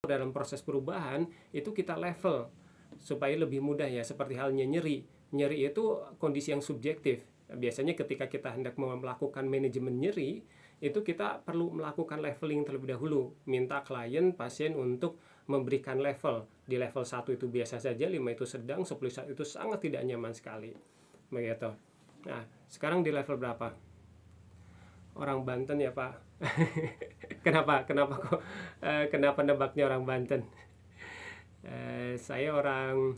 dalam proses perubahan itu kita level supaya lebih mudah ya, seperti halnya nyeri. Nyeri itu kondisi yang subjektif. Biasanya ketika kita hendak melakukan manajemen nyeri, itu kita perlu melakukan leveling terlebih dahulu. Minta klien, pasien untuk memberikan level. Di level 1 itu biasa saja, 5 itu sedang, 10 itu sangat tidak nyaman sekali. Begitu. Nah, sekarang di level berapa? Orang Banten ya Pak. Kenapa kok kenapa nebaknya orang Banten? Saya orang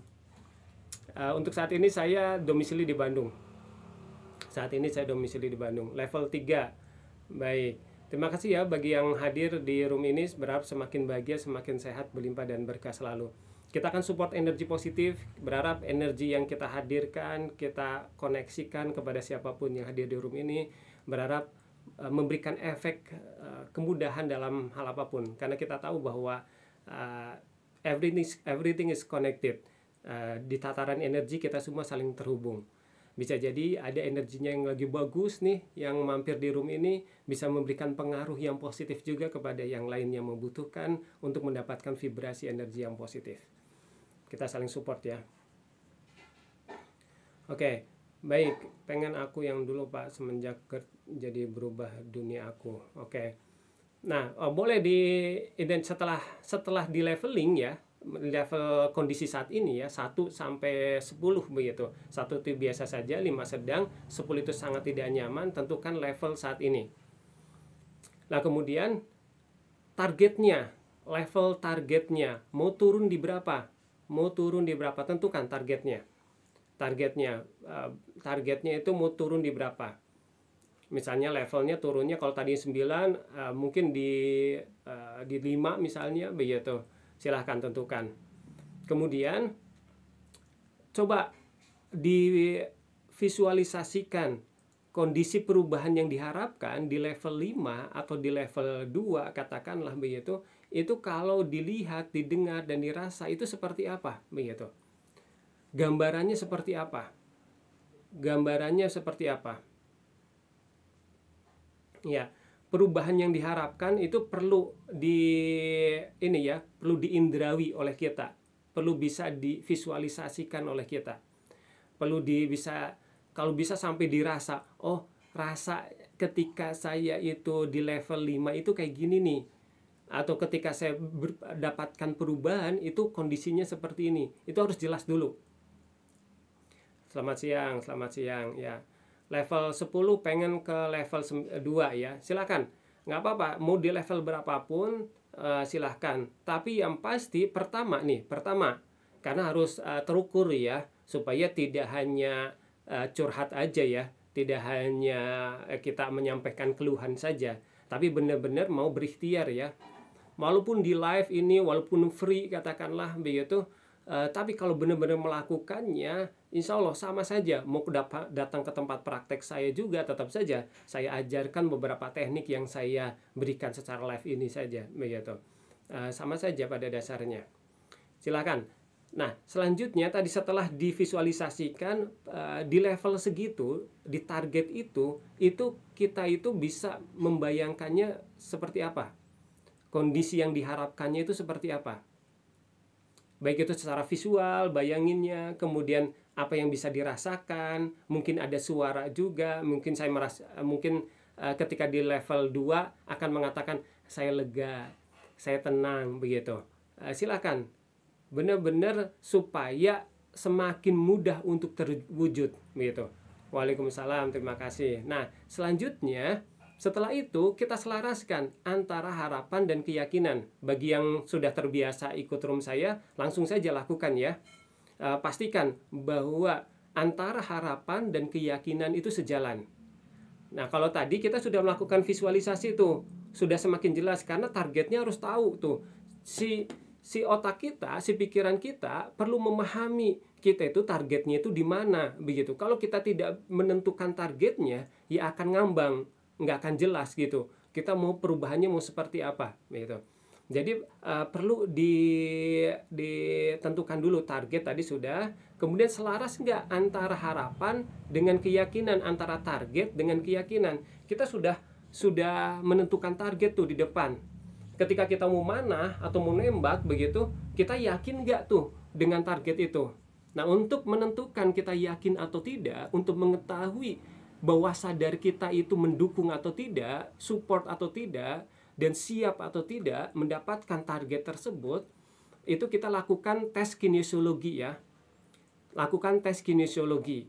untuk saat ini saya domisili di Bandung. Level 3. Baik. Terima kasih ya bagi yang hadir di room ini. Berharap semakin bahagia, semakin sehat, berlimpah dan berkah selalu. Kita akan support energi positif. Berharap energi yang kita hadirkan, kita koneksikan kepada siapapun yang hadir di room ini. Berharap memberikan efek kemudahan dalam hal apapun, karena kita tahu bahwa everything is connected. Di tataran energi kita semua saling terhubung. Bisa jadi ada energinya yang lagi bagus nih, yang mampir di room ini bisa memberikan pengaruh yang positif juga kepada yang lain yang membutuhkan untuk mendapatkan vibrasi energi yang positif. Kita saling support ya. Oke. Baik, pengen aku yang dulu Pak, semenjak jadi berubah dunia aku. Oke. Nah, boleh setelah di leveling ya, level kondisi saat ini ya, 1 sampai 10 begitu. 1 itu biasa saja, 5 sedang, 10 itu sangat tidak nyaman, tentukan level saat ini. Nah, kemudian level targetnya, mau turun di berapa? Tentukan targetnya itu mau turun di berapa. Misalnya levelnya turunnya kalau tadi 9 mungkin di 5 misalnya begitu. Silahkan tentukan. Kemudian coba divisualisasikan kondisi perubahan yang diharapkan di level 5 atau di level 2 katakanlah begitu. Itu kalau dilihat, didengar dan dirasa itu seperti apa begitu. Gambarannya seperti apa? Ya, perubahan yang diharapkan itu perlu perlu diindrawi oleh kita. Perlu bisa divisualisasikan oleh kita. Kalau bisa sampai dirasa, oh, rasa ketika saya itu di level 5 itu kayak gini nih. Atau ketika saya mendapatkan perubahan itu kondisinya seperti ini. Itu harus jelas dulu. Selamat siang ya. Level 10 pengen ke level 2 ya. Silakan. Nggak apa-apa, mau di level berapapun silahkan. Tapi yang pasti pertama, karena harus terukur ya, supaya tidak hanya curhat aja ya, tidak hanya kita menyampaikan keluhan saja, tapi benar-benar mau berikhtiar ya. Walaupun di live ini, walaupun free katakanlah begitu, tapi kalau benar-benar melakukannya, insya Allah sama saja. Mau datang ke tempat praktek saya juga, tetap saja saya ajarkan beberapa teknik yang saya berikan secara live ini saja, begitu. Sama saja pada dasarnya. Silakan. Nah, selanjutnya tadi setelah divisualisasikan di level segitu, di target itu kita itu bisa membayangkannya seperti apa. Kondisi yang diharapkannya itu seperti apa. Baik itu secara visual, bayanginnya, kemudian apa yang bisa dirasakan, mungkin ada suara juga, mungkin ketika di level 2 akan mengatakan saya lega, saya tenang begitu. Silakan. Benar-benar supaya semakin mudah untuk terwujud begitu. Waalaikumsalam, terima kasih. Nah, selanjutnya setelah itu kita selaraskan antara harapan dan keyakinan. Bagi yang sudah terbiasa ikut room saya, langsung saja lakukan ya. Pastikan bahwa antara harapan dan keyakinan itu sejalan. Nah, kalau tadi kita sudah melakukan visualisasi tuh, sudah semakin jelas karena targetnya harus tahu tuh. Si otak kita, si pikiran kita perlu memahami kita itu targetnya itu di mana begitu. Kalau kita tidak menentukan targetnya, ya akan ngambang, nggak akan jelas gitu. Kita mau perubahannya mau seperti apa gitu. Jadi perlu ditentukan dulu target tadi sudah. Kemudian selaras nggak antara harapan dengan keyakinan, antara target dengan keyakinan. Kita sudah menentukan target tuh di depan. ketika kita mau manah atau mau nembak begitu, kita yakin nggak tuh dengan target itu. Nah, untuk menentukan kita yakin atau tidak, untuk mengetahui bahwa sadar kita itu mendukung atau tidak, support atau tidak, dan siap atau tidak mendapatkan target tersebut, itu kita lakukan tes kinesiologi ya. Lakukan tes kinesiologi.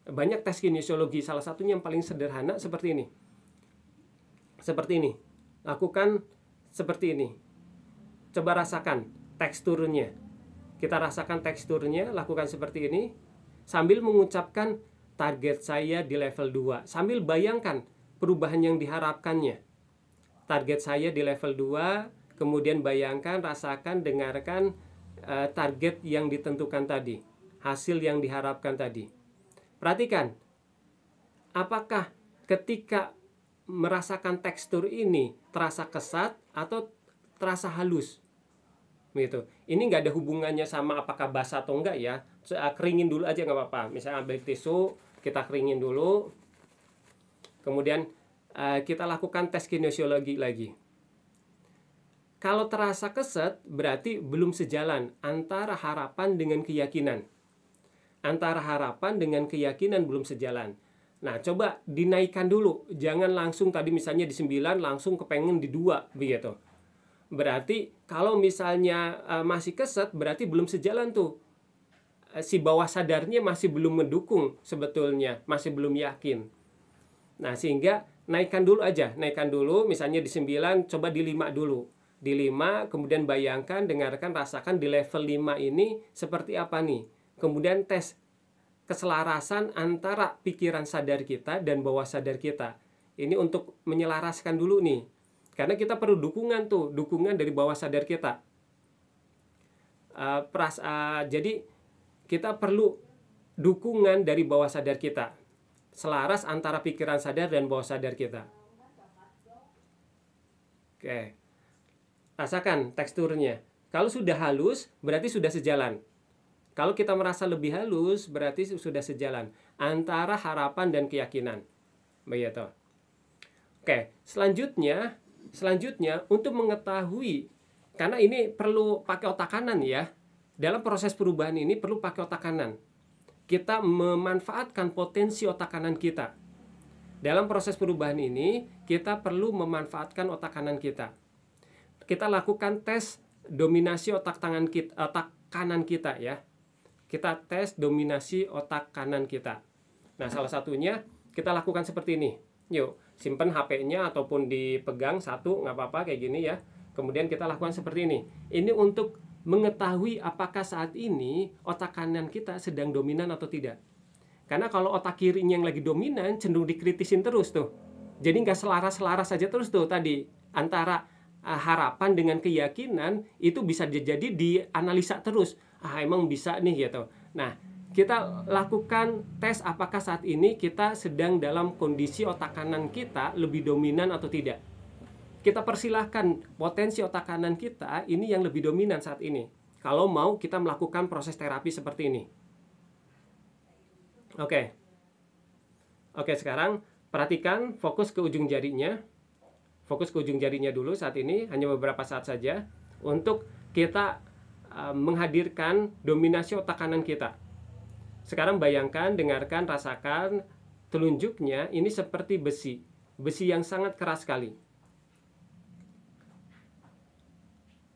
Banyak tes kinesiologi, salah satunya yang paling sederhana seperti ini. Seperti ini. Lakukan seperti ini. Coba rasakan teksturnya. Kita rasakan teksturnya, lakukan seperti ini sambil mengucapkan target saya di level 2, sambil bayangkan perubahan yang diharapkannya. Target saya di level 2, kemudian bayangkan, rasakan, dengarkan target yang ditentukan tadi, hasil yang diharapkan tadi. Perhatikan, apakah ketika merasakan tekstur ini terasa kesat atau terasa halus? Gitu. Ini nggak ada hubungannya sama apakah basah atau enggak ya. Keringin dulu aja nggak apa-apa. Misalnya ambil tisu, kita keringin dulu. Kemudian kita lakukan tes kinesiologi lagi. Kalau terasa keset, berarti belum sejalan antara harapan dengan keyakinan. Antara harapan dengan keyakinan belum sejalan. Nah, coba dinaikkan dulu. Jangan langsung tadi misalnya di 9, langsung kepengen di 2, begitu. Berarti kalau misalnya masih keset, berarti belum sejalan tuh. Si bawah sadarnya masih belum mendukung sebetulnya, masih belum yakin. Nah, sehingga naikkan dulu aja, naikkan dulu misalnya di 9, coba di 5 dulu. Di 5, kemudian bayangkan, dengarkan, rasakan di level 5 ini seperti apa nih. Kemudian tes keselarasan antara pikiran sadar kita dan bawah sadar kita. Ini untuk menyelaraskan dulu nih. Karena kita perlu dukungan tuh, dukungan dari bawah sadar kita. Jadi kita perlu dukungan dari bawah sadar kita. Selaras antara pikiran sadar dan bawah sadar kita. Oke. Rasakan teksturnya. Kalau sudah halus, berarti sudah sejalan. Kalau kita merasa lebih halus, berarti sudah sejalan antara harapan dan keyakinan. Begitu. Oke, selanjutnya untuk mengetahui, karena ini perlu pakai otak kanan ya. Dalam proses perubahan ini perlu pakai otak kanan. Kita memanfaatkan potensi otak kanan kita. Dalam proses perubahan ini, kita perlu memanfaatkan otak kanan kita. Kita lakukan tes dominasi otak kanan kita ya. Kita tes dominasi otak kanan kita. Nah, salah satunya kita lakukan seperti ini. Yuk, simpen HP-nya ataupun dipegang satu, nggak apa-apa kayak gini ya. Kemudian kita lakukan seperti ini. Ini untuk mengetahui apakah saat ini otak kanan kita sedang dominan atau tidak. Karena kalau otak kirinya yang lagi dominan, cenderung dikritisin terus tuh. Jadi nggak selaras-selaras saja terus tuh tadi. Antara harapan dengan keyakinan itu bisa jadi dianalisa terus. Emang bisa nih gitu. Nah, kita lakukan tes apakah saat ini kita sedang dalam kondisi otak kanan kita lebih dominan atau tidak. Kita persilahkan potensi otak kanan kita ini yang lebih dominan saat ini. Kalau mau kita melakukan proses terapi seperti ini. Oke, sekarang perhatikan, fokus ke ujung jarinya. Fokus ke ujung jarinya dulu saat ini, hanya beberapa saat saja. Untuk kita menghadirkan dominasi otak kanan kita. Sekarang bayangkan, dengarkan, rasakan telunjuknya ini seperti besi. Besi yang sangat keras sekali.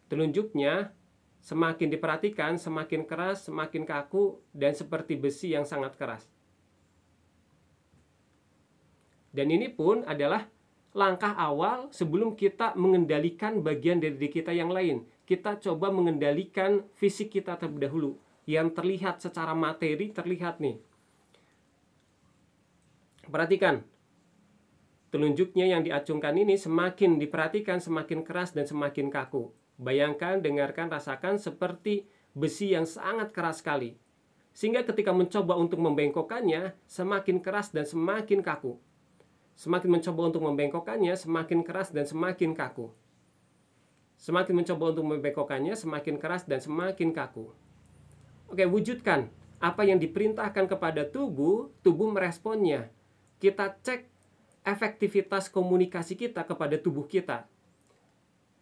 Telunjuknya semakin diperhatikan, semakin keras, semakin kaku, dan seperti besi yang sangat keras. Dan ini pun adalah langkah awal sebelum kita mengendalikan bagian dari diri kita yang lain. Kita coba mengendalikan fisik kita terlebih dahulu. Yang terlihat secara materi, terlihat nih. Perhatikan. Telunjuknya yang diacungkan ini semakin diperhatikan, semakin keras dan semakin kaku. Bayangkan, dengarkan, rasakan seperti besi yang sangat keras sekali. Sehingga ketika mencoba untuk membengkokkannya, semakin keras dan semakin kaku. Semakin mencoba untuk membengkokkannya, semakin keras dan semakin kaku. Semakin mencoba untuk membengkokkannya, semakin keras dan semakin kaku. Oke, wujudkan apa yang diperintahkan kepada tubuh meresponnya. Kita cek efektivitas komunikasi kita kepada tubuh kita.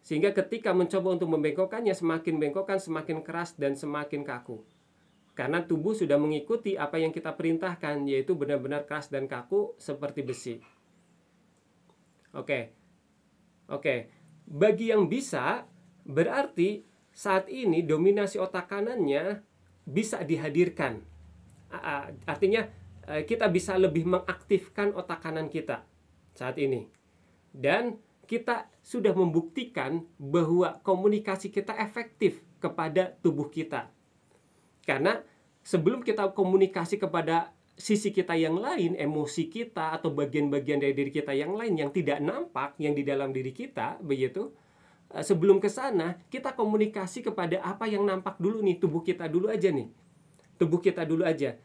Sehingga ketika mencoba untuk membengkokkannya, semakin bengkokkan, semakin keras dan semakin kaku. Karena tubuh sudah mengikuti apa yang kita perintahkan, yaitu benar-benar keras dan kaku seperti besi. Oke. Bagi yang bisa, berarti saat ini dominasi otak kanannya bisa dihadirkan. Artinya kita bisa lebih mengaktifkan otak kanan kita saat ini. Dan kita sudah membuktikan bahwa komunikasi kita efektif kepada tubuh kita. Karena sebelum kita komunikasi kepada sisi kita yang lain, emosi kita atau bagian-bagian dari diri kita yang lain yang tidak nampak, yang di dalam diri kita, begitu. Sebelum ke sana, kita komunikasi kepada apa yang nampak dulu nih, tubuh kita dulu aja nih. Tubuh kita dulu aja.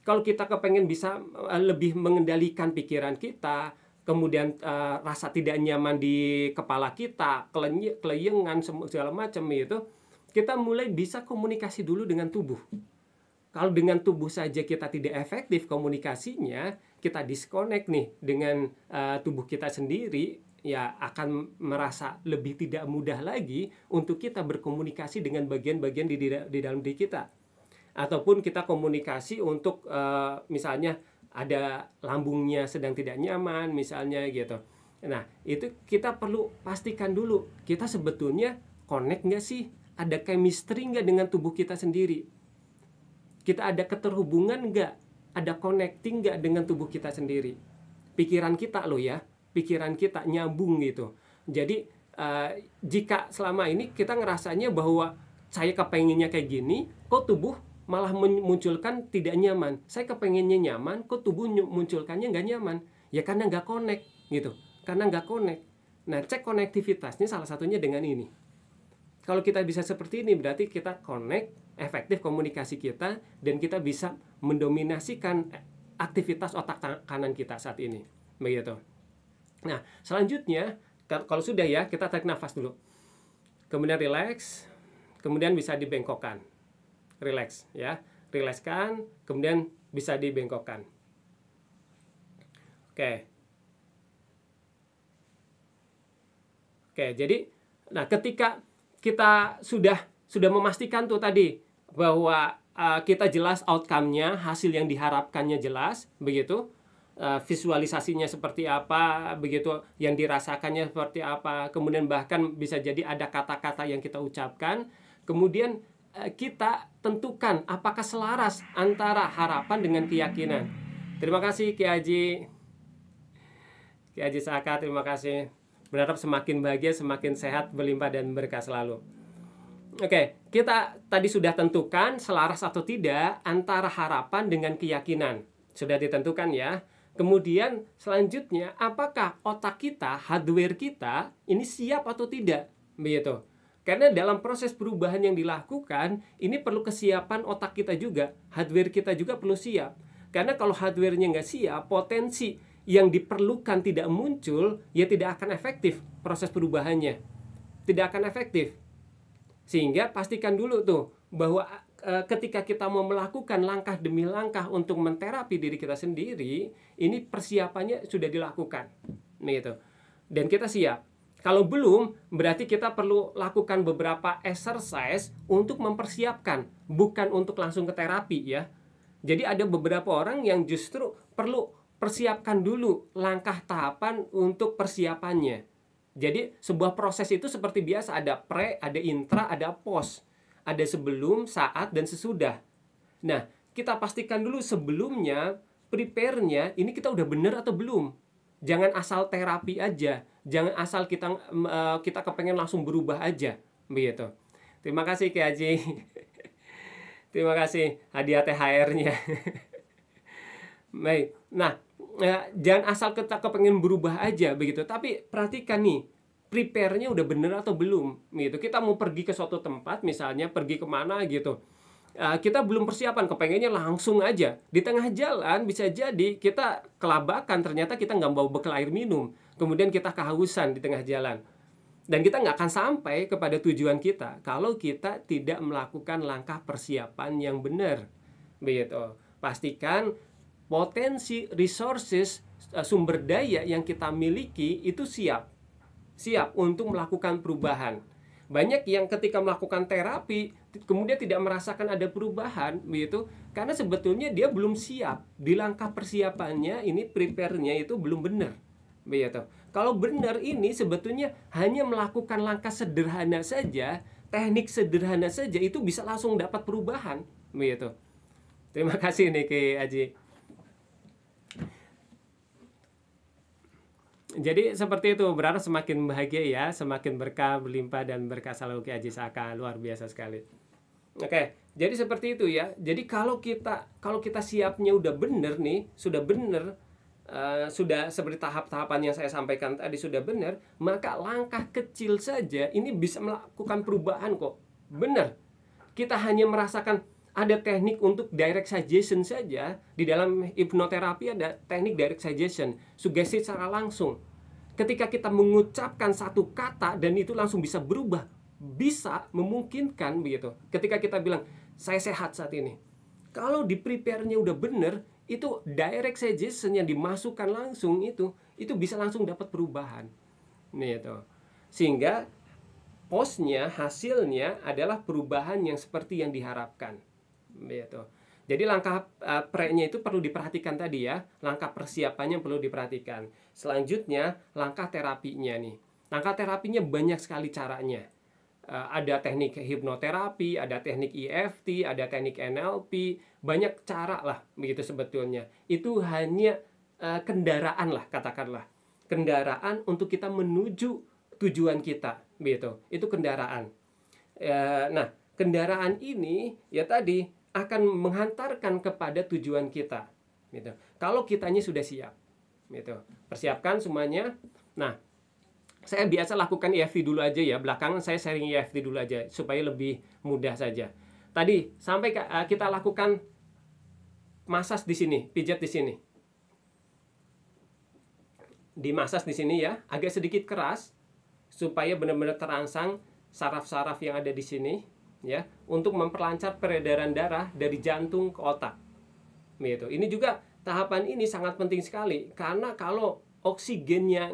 Kalau kita kepengen bisa lebih mengendalikan pikiran kita, kemudian rasa tidak nyaman di kepala kita, kelayengan, segala macam itu, kita mulai bisa komunikasi dulu dengan tubuh. Kalau dengan tubuh saja kita tidak efektif komunikasinya, kita disconnect nih dengan tubuh kita sendiri, ya akan merasa lebih tidak mudah lagi untuk kita berkomunikasi dengan bagian-bagian di dalam diri kita. Ataupun kita komunikasi untuk misalnya ada lambungnya sedang tidak nyaman misalnya gitu. Nah, itu kita perlu pastikan dulu, kita sebetulnya connect nggak sih? Ada chemistry nggak dengan tubuh kita sendiri? Kita ada keterhubungan nggak? Ada connecting nggak dengan tubuh kita sendiri? Pikiran kita loh ya, pikiran kita nyambung gitu. Jadi jika selama ini kita ngerasanya bahwa saya kepengennya kayak gini, kok tubuh malah memunculkan tidak nyaman. Saya kepengennya nyaman, kok tubuh munculkannya nggak nyaman. Ya karena nggak connect gitu. Karena nggak connect. Nah, cek konektivitasnya salah satunya dengan ini. Kalau kita bisa seperti ini, berarti kita connect, efektif komunikasi kita, dan kita bisa mendominasikan aktivitas otak kanan kita saat ini. Begitu. Nah, selanjutnya, kalau sudah ya, kita tarik nafas dulu. Kemudian relax, kemudian bisa dibengkokkan. Relax ya, rilekskan, kemudian bisa dibengkokkan. Oke, jadi nah ketika kita sudah memastikan tuh tadi bahwa kita jelas outcome-nya, hasil yang diharapkannya jelas, begitu, visualisasinya seperti apa, begitu, yang dirasakannya seperti apa, kemudian bahkan bisa jadi ada kata-kata yang kita ucapkan, kemudian kita tentukan apakah selaras antara harapan dengan keyakinan. Terima kasih Ki Haji Saka, terima kasih. Berharap semakin bahagia, semakin sehat, berlimpah dan berkah selalu. Oke, kita tadi sudah tentukan selaras atau tidak antara harapan dengan keyakinan. Sudah ditentukan ya. Kemudian selanjutnya, apakah otak kita, hardware kita ini siap atau tidak? Begitu. Karena dalam proses perubahan yang dilakukan, ini perlu kesiapan otak kita juga, hardware kita juga perlu siap. Karena kalau hardware-nya nggak siap, potensi yang diperlukan tidak muncul, ya tidak akan efektif proses perubahannya. Tidak akan efektif. Sehingga pastikan dulu tuh, bahwa ketika kita mau melakukan langkah demi langkah untuk menterapi diri kita sendiri, ini persiapannya sudah dilakukan. Gitu. Dan kita siap. Kalau belum, berarti kita perlu lakukan beberapa exercise untuk mempersiapkan, bukan untuk langsung ke terapi ya. Jadi ada beberapa orang yang justru perlu persiapkan dulu langkah tahapan untuk persiapannya. Jadi sebuah proses itu seperti biasa, ada pre, ada intra, ada post. Ada sebelum, saat, dan sesudah. Nah, kita pastikan dulu sebelumnya, prepare-nya, ini kita udah benar atau belum. Jangan asal terapi aja. Jangan asal kita kepengen langsung berubah aja, begitu. Terima kasih Ki Haji. Terima kasih hadiah THR-nya. Baik. Nah, jangan asal kita kepengen berubah aja, begitu. Tapi perhatikan nih, prepare-nya udah bener atau belum, gitu. Kita mau pergi ke suatu tempat, misalnya pergi kemana gitu. Kita belum persiapan, kepengennya langsung aja. Di tengah jalan bisa jadi kita kelabakan, ternyata kita nggak bawa bekal air minum. Kemudian kita kehausan di tengah jalan. Dan kita nggak akan sampai kepada tujuan kita kalau kita tidak melakukan langkah persiapan yang benar. Begitu. Pastikan potensi resources, sumber daya yang kita miliki itu siap. siap untuk melakukan perubahan. Banyak yang ketika melakukan terapi kemudian tidak merasakan ada perubahan begitu, karena sebetulnya dia belum siap. Di langkah persiapannya ini, prepare-nya itu belum benar begitu. Kalau benar ini sebetulnya hanya melakukan langkah sederhana saja, teknik sederhana saja itu bisa langsung dapat perubahan begitu. Terima kasih nih Ki Aji. Jadi seperti itu, berharap semakin bahagia ya, semakin berkah, berlimpah dan berkah selalu Ki Haji Saka, luar biasa sekali. Oke, jadi seperti itu ya. Jadi kalau kita siapnya udah bener nih, sudah bener, sudah seperti tahap-tahapan yang saya sampaikan tadi sudah benar, maka langkah kecil saja ini bisa melakukan perubahan kok. Benar. Kita hanya merasakan ada teknik untuk direct suggestion saja. Di dalam hipnoterapi ada teknik direct suggestion, sugesti secara langsung. Ketika kita mengucapkan satu kata dan itu langsung bisa berubah, bisa memungkinkan begitu. Ketika kita bilang saya sehat saat ini, kalau di prepare-nya udah bener, itu direct suggestion yang dimasukkan langsung itu bisa langsung dapat perubahan. Nih itu. Sehingga postnya, hasilnya adalah perubahan yang seperti yang diharapkan. Begitu. Jadi langkah pre-nya itu perlu diperhatikan tadi ya. Langkah persiapannya perlu diperhatikan. Selanjutnya langkah terapinya nih. Langkah terapinya banyak sekali caranya. Ada teknik hipnoterapi, ada teknik EFT, ada teknik NLP, banyak cara lah begitu sebetulnya. Itu hanya kendaraan lah, katakanlah. Kendaraan untuk kita menuju tujuan kita, begitu. Itu kendaraan. Nah, kendaraan ini ya tadi akan menghantarkan kepada tujuan kita, gitu. Kalau kitanya sudah siap, gitu. Persiapkan semuanya. Nah, saya biasa lakukan EFT dulu aja ya. Belakangan saya sharing EFT dulu aja supaya lebih mudah saja. Tadi sampai kita lakukan masas di sini, pijat di sini. Dimasas di sini ya, agak sedikit keras supaya benar-benar terangsang saraf-saraf yang ada di sini ya, untuk memperlancar peredaran darah dari jantung ke otak. Gitu. Ini juga tahapan ini sangat penting sekali karena kalau oksigennya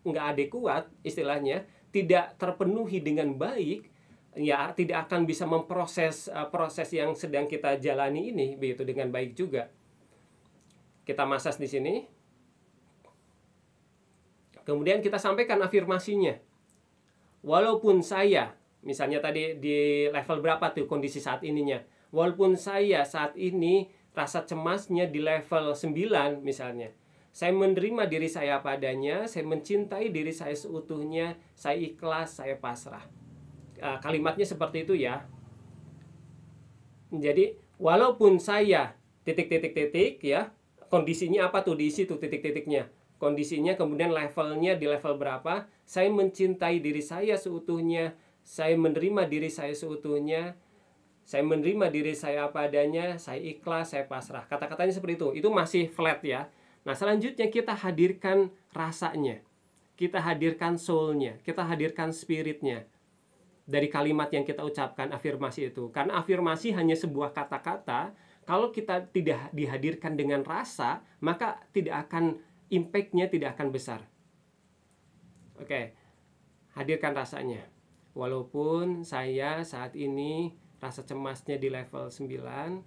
nggak adekuat, istilahnya tidak terpenuhi dengan baik, ya tidak akan bisa memproses proses yang sedang kita jalani ini begitu dengan baik juga. Kita masas di sini. Kemudian kita sampaikan afirmasinya. Walaupun saya, misalnya tadi di level berapa tuh kondisi saat ininya, walaupun saya saat ini rasa cemasnya di level 9 misalnya, saya menerima diri saya apa adanya, saya mencintai diri saya seutuhnya, saya ikhlas, saya pasrah. Kalimatnya seperti itu ya. Jadi walaupun saya titik-titik-titik ya, kondisinya apa tuh, diisi tuh titik-titiknya, kondisinya, kemudian levelnya di level berapa, saya mencintai diri saya seutuhnya, saya menerima diri saya seutuhnya, saya menerima diri saya apa adanya, saya ikhlas, saya pasrah. Kata-katanya seperti itu masih flat ya. Nah selanjutnya kita hadirkan rasanya, kita hadirkan soulnya, kita hadirkan spiritnya dari kalimat yang kita ucapkan, afirmasi itu. Karena afirmasi hanya sebuah kata-kata, kalau kita tidak dihadirkan dengan rasa, maka tidak akan, impact-nya tidak akan besar. Oke, hadirkan rasanya. Walaupun saya saat ini rasa cemasnya di level 9,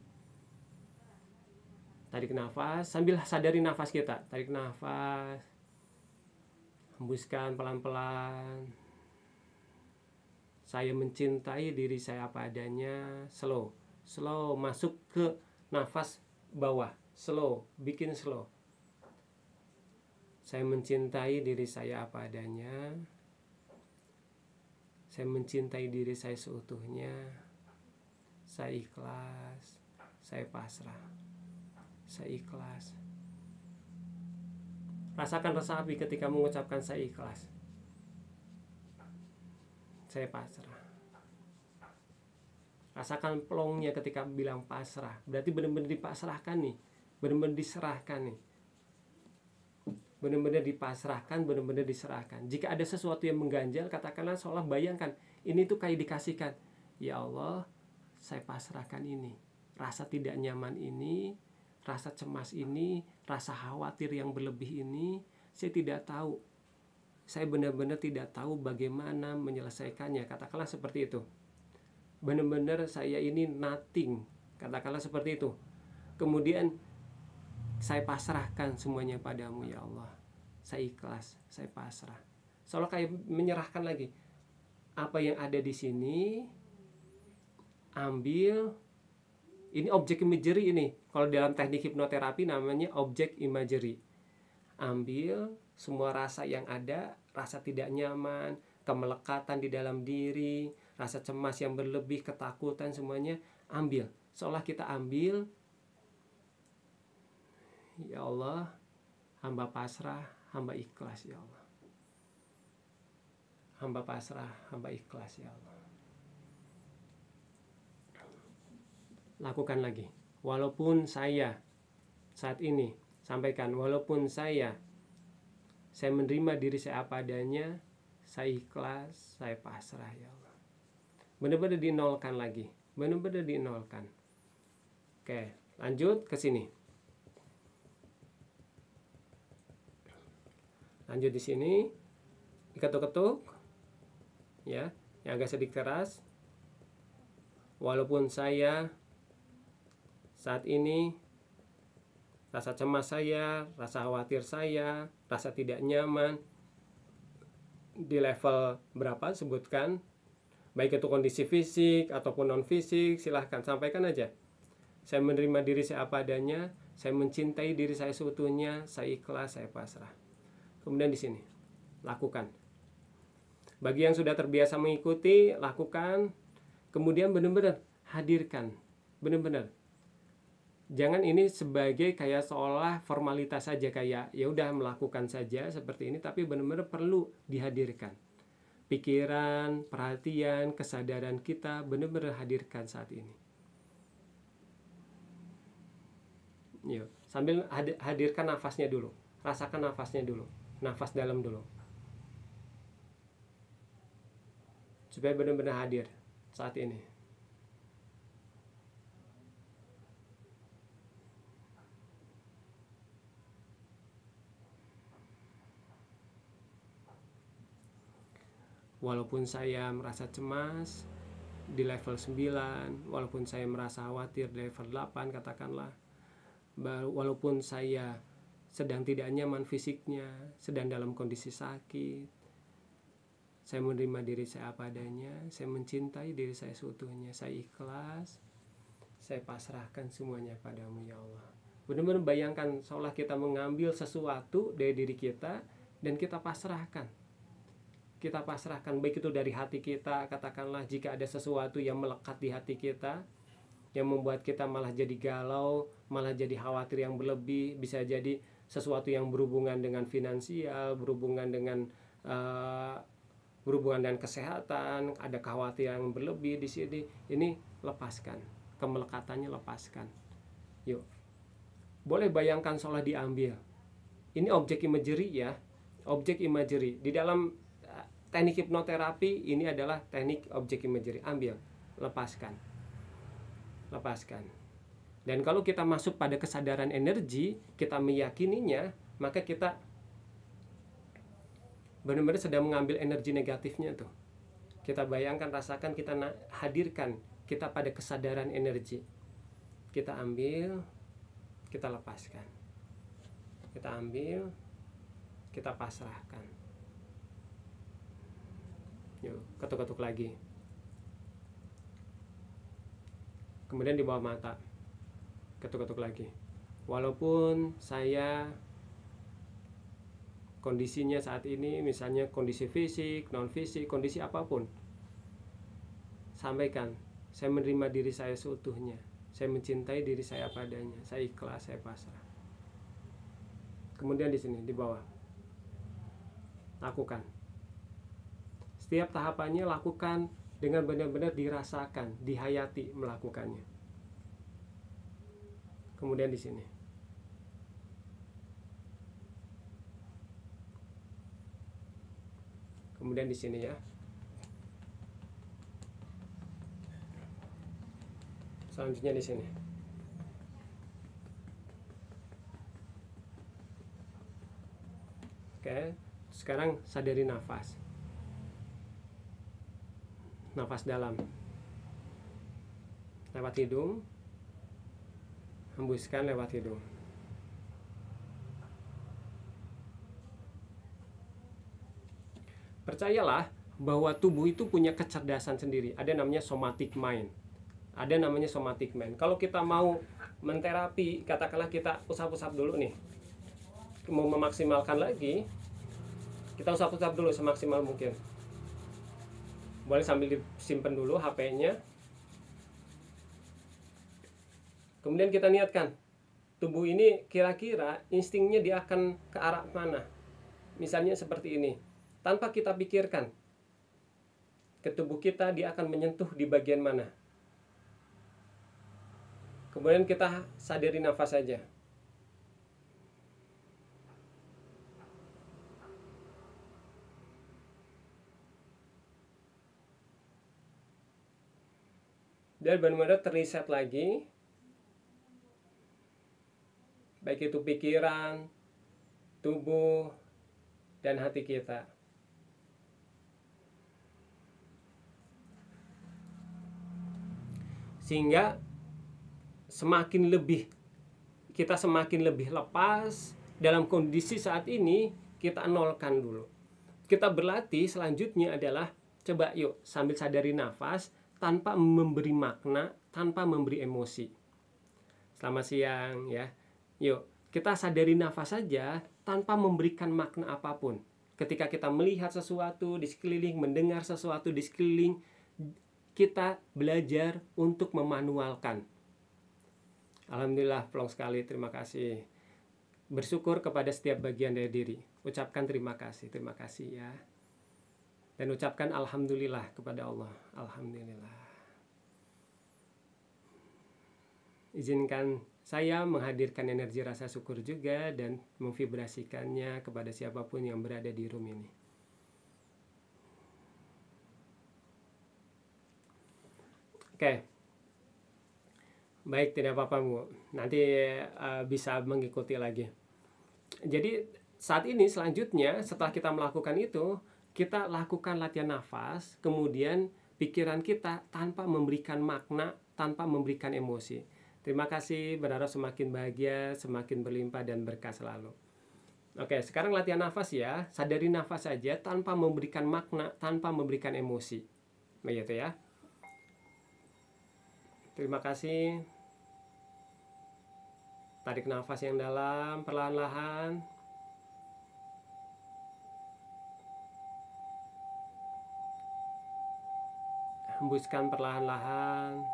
tarik nafas sambil sadari nafas kita. Tarik nafas, hembuskan pelan-pelan. Saya mencintai diri saya apa adanya. Slow masuk ke nafas bawah. Slow, bikin slow. Saya mencintai diri saya apa adanya. Saya mencintai diri saya seutuhnya. Saya ikhlas, saya pasrah, saya ikhlas. Rasakan resapi ketika mengucapkan saya ikhlas, saya pasrah. Rasakan plongnya ketika bilang pasrah. Berarti benar-benar dipasrahkan nih, benar-benar diserahkan nih, benar-benar dipasrahkan, benar-benar diserahkan. Jika ada sesuatu yang mengganjal, katakanlah seolah bayangkan ini tuh kayak dikasihkan. Ya Allah, saya pasrahkan ini, rasa tidak nyaman ini, rasa cemas ini, rasa khawatir yang berlebih ini, saya tidak tahu saya benar-benar tidak tahu bagaimana menyelesaikannya, katakanlah seperti itu. Benar-benar saya ini nothing, katakanlah seperti itu. Kemudian saya pasrahkan semuanya padamu ya Allah. Saya ikhlas, saya pasrah. Seolah kayak menyerahkan lagi. Apa yang ada di sini, ambil. Ini objek imagery ini. Kalau dalam teknik hipnoterapi namanya objek imagery. Ambil semua rasa yang ada, rasa tidak nyaman, kemelekatan di dalam diri, rasa cemas yang berlebih, ketakutan, semuanya ambil. Seolah kita ambil. Ya Allah, hamba pasrah, hamba ikhlas ya Allah. Hamba pasrah, hamba ikhlas ya Allah. Lakukan lagi. Walaupun saya saat ini, sampaikan, walaupun saya menerima diri saya apa adanya, saya ikhlas, saya pasrah ya Allah. Benar-benar dinolkan lagi, benar-benar dinolkan. Oke, lanjut ke sini. Lanjut di sini, diketuk-ketuk, ya, yang agak sedikit keras. Walaupun saya saat ini rasa cemas saya, rasa khawatir saya, rasa tidak nyaman di level berapa sebutkan, baik itu kondisi fisik ataupun non fisik, silahkan sampaikan aja. Saya menerima diri saya apa adanya, saya mencintai diri saya seutuhnya, saya ikhlas, saya pasrah. Kemudian di sini lakukan. Bagi yang sudah terbiasa mengikuti, lakukan. Kemudian benar-benar hadirkan, benar-benar. Jangan ini sebagai kayak seolah formalitas saja, kayak ya udah melakukan saja seperti ini, tapi benar-benar perlu dihadirkan. Pikiran, perhatian, kesadaran kita benar-benar hadirkan saat ini. Yuk, sambil hadirkan nafasnya dulu. Rasakan nafasnya dulu. Nafas dalam dulu. Supaya benar-benar hadir saat ini. Walaupun saya merasa cemas di level 9, walaupun saya merasa khawatir di level 8 katakanlah, walaupun saya sedang tidak nyaman fisiknya, sedang dalam kondisi sakit, saya menerima diri saya apa adanya, saya mencintai diri saya seutuhnya, saya ikhlas, saya pasrahkan semuanya padamu ya Allah. Benar-benar bayangkan seolah kita mengambil sesuatu dari diri kita dan kita pasrahkan. Kita pasrahkan, baik itu dari hati kita, katakanlah jika ada sesuatu yang melekat di hati kita, yang membuat kita malah jadi galau, malah jadi khawatir yang berlebih, bisa jadi sesuatu yang berhubungan dengan finansial, berhubungan dengan kesehatan, ada kekhawatiran yang berlebih di sini. Ini lepaskan, kemelekatannya lepaskan. Yuk, boleh bayangkan seolah diambil. Ini objek imagery ya, objek imagery di dalam teknik hipnoterapi. Ini adalah teknik objek imagery. Ambil, lepaskan. Lepaskan. Dan kalau kita masuk pada kesadaran energi, kita meyakininya, maka kita benar-benar sedang mengambil energi negatifnya tuh. Kita bayangkan, rasakan, kita hadirkan kita pada kesadaran energi. Kita ambil, kita lepaskan. Kita ambil, kita pasrahkan. Yuk, ketuk-ketuk lagi. Kemudian di bawah mata, ketuk-ketuk lagi. Walaupun saya kondisinya saat ini, misalnya kondisi fisik, non fisik, kondisi apapun, sampaikan, saya menerima diri saya seutuhnya, saya mencintai diri saya apa adanya, saya ikhlas, saya pasrah. Kemudian di sini di bawah, lakukan. Setiap tahapannya lakukan dengan benar-benar dirasakan, dihayati melakukannya. Kemudian di sini. Kemudian di sini ya. Selanjutnya di sini. Oke, Sekarang sadari nafas. Nafas dalam lewat hidung, hembuskan lewat hidung. Percayalah bahwa tubuh itu punya kecerdasan sendiri. Ada namanya somatic mind. Ada namanya somatic mind. Kalau kita mau menterapi, katakanlah kita usap-usap dulu nih, mau memaksimalkan lagi, kita usap-usap dulu semaksimal mungkin. Boleh sambil disimpan dulu HP-nya. Kemudian kita niatkan, tubuh ini kira-kira instingnya dia akan ke arah mana. Misalnya seperti ini. Tanpa kita pikirkan, ke tubuh kita dia akan menyentuh di bagian mana. Kemudian kita sadari nafas saja. Dan benar-benar terreset lagi, baik itu pikiran, tubuh, dan hati kita. Sehingga kita semakin lebih lepas dalam kondisi saat ini. Kita nolkan dulu. Kita berlatih selanjutnya adalah coba yuk sambil sadari nafas, tanpa memberi makna, tanpa memberi emosi. Selamat siang ya. Yuk, kita sadari nafas saja tanpa memberikan makna apapun. Ketika kita melihat sesuatu di sekeliling, mendengar sesuatu di sekeliling, kita belajar untuk memanualkan. Alhamdulillah, plong sekali, terima kasih. Bersyukur kepada setiap bagian dari diri. Ucapkan terima kasih ya. Dan ucapkan alhamdulillah kepada Allah. Alhamdulillah. Izinkan saya menghadirkan energi rasa syukur juga dan memvibrasikannya kepada siapapun yang berada di room ini. Oke. Baik, tidak apa-apa Bu. Nanti bisa mengikuti lagi. Jadi saat ini selanjutnya setelah kita melakukan itu, kita lakukan latihan nafas, kemudian pikiran kita tanpa memberikan makna, tanpa memberikan emosi. Terima kasih, berharap semakin bahagia, semakin berlimpah dan berkah selalu. Oke, sekarang latihan nafas ya. Sadari nafas saja tanpa memberikan makna, tanpa memberikan emosi. Begitu ya. Terima kasih. Tarik nafas yang dalam, perlahan-lahan. Hembuskan perlahan-lahan.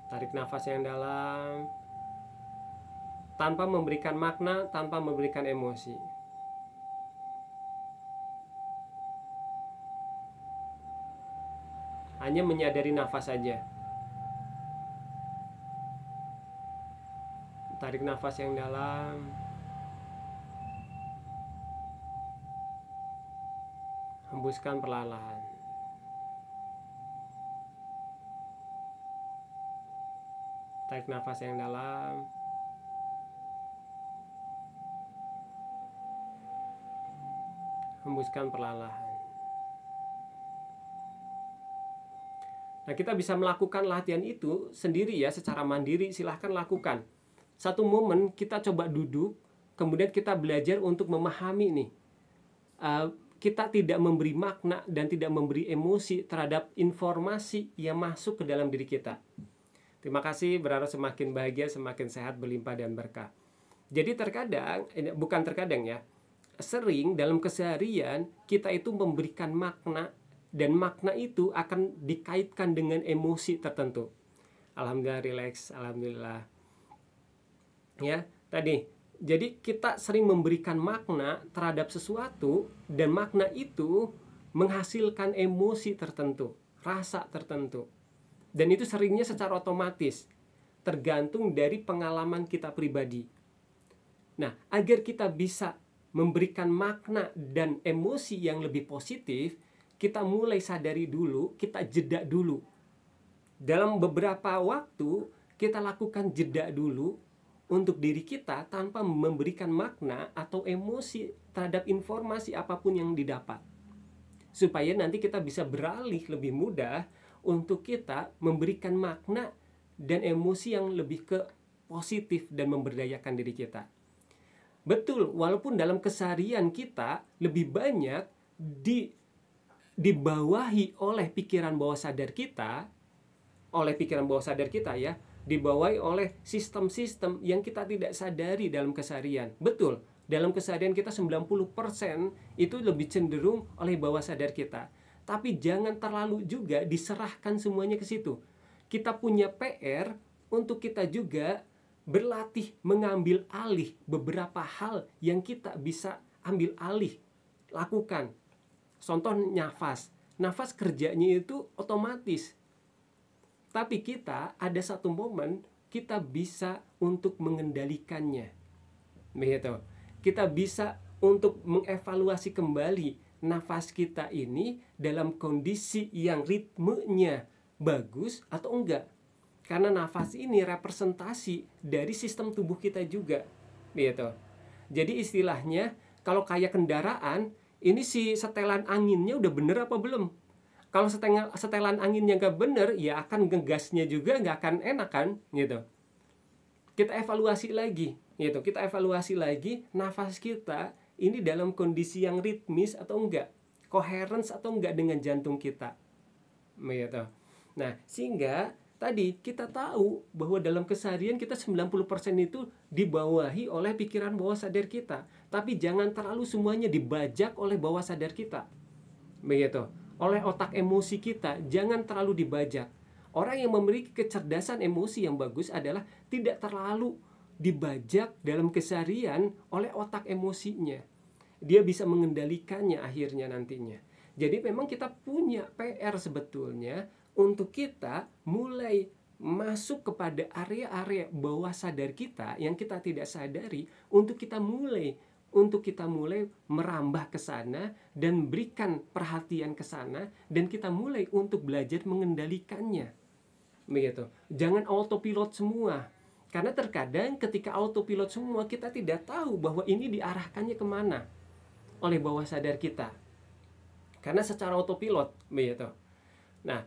Tarik nafas yang dalam, tanpa memberikan makna, tanpa memberikan emosi. Hanya menyadari nafas saja. Tarik nafas yang dalam, hembuskan perlahan-lahan. Tarik nafas yang dalam, hembuskan perlahan-lahan. Nah, kita bisa melakukan latihan itu sendiri ya, secara mandiri. Silahkan lakukan. Satu momen kita coba duduk, kemudian kita belajar untuk memahami nih. Kita tidak memberi makna dan tidak memberi emosi terhadap informasi yang masuk ke dalam diri kita. Terima kasih, berharap semakin bahagia, semakin sehat, berlimpah dan berkah. Jadi bukan terkadang ya, sering dalam keseharian kita itu memberikan makna, dan makna itu akan dikaitkan dengan emosi tertentu. Alhamdulillah, relax, alhamdulillah. Ya, tadi. Jadi kita sering memberikan makna terhadap sesuatu, dan makna itu menghasilkan emosi tertentu, rasa tertentu. Dan itu seringnya secara otomatis, tergantung dari pengalaman kita pribadi. Nah, agar kita bisa memberikan makna dan emosi yang lebih positif, kita mulai sadari dulu, kita jeda dulu. Dalam beberapa waktu, kita lakukan jeda dulu, untuk diri kita tanpa memberikan makna atau emosi terhadap informasi apapun yang didapat. Supaya nanti kita bisa beralih lebih mudah untuk kita memberikan makna dan emosi yang lebih ke positif dan memberdayakan diri kita. Betul, walaupun dalam keseharian kita lebih banyak dibawahi oleh pikiran bawah sadar kita, ya, dibawahi oleh sistem-sistem yang kita tidak sadari dalam keseharian. Betul, dalam keseharian kita 90% itu lebih cenderung oleh bawah sadar kita. Tapi jangan terlalu juga diserahkan semuanya ke situ. Kita punya PR untuk kita juga berlatih mengambil alih beberapa hal yang kita bisa ambil alih, lakukan. Contoh nafas. Nafas kerjanya itu otomatis. Tapi kita ada satu momen kita bisa untuk mengendalikannya. Begitu. Kita bisa untuk mengevaluasi kembali nafas kita ini dalam kondisi yang ritmenya bagus atau enggak. Karena nafas ini representasi dari sistem tubuh kita juga. Gitu. Jadi istilahnya kalau kayak kendaraan, ini si setelan anginnya udah bener apa belum? Kalau setelan anginnya nggak bener, ya akan ngegasnya juga nggak akan enak kan, gitu. Kita evaluasi lagi, gitu. Kita evaluasi lagi nafas kita ini dalam kondisi yang ritmis atau enggak, coherence atau enggak dengan jantung kita, gitu. Nah, sehingga tadi kita tahu bahwa dalam keseharian kita 90% itu dibawahi oleh pikiran bawah sadar kita. Tapi jangan terlalu semuanya dibajak oleh bawah sadar kita, begitu. Oleh otak emosi kita, jangan terlalu dibajak. Orang yang memiliki kecerdasan emosi yang bagus adalah tidak terlalu dibajak dalam keseharian oleh otak emosinya. Dia bisa mengendalikannya akhirnya nantinya. Jadi memang kita punya PR sebetulnya untuk kita mulai masuk kepada area-area bawah sadar kita yang kita tidak sadari, untuk kita mulai merambah ke sana dan berikan perhatian ke sana, dan kita mulai untuk belajar mengendalikannya. Begitu. Jangan autopilot semua. Karena terkadang ketika autopilot semua, kita tidak tahu bahwa ini diarahkannya kemana oleh bawah sadar kita. Karena secara autopilot, begitu. Nah,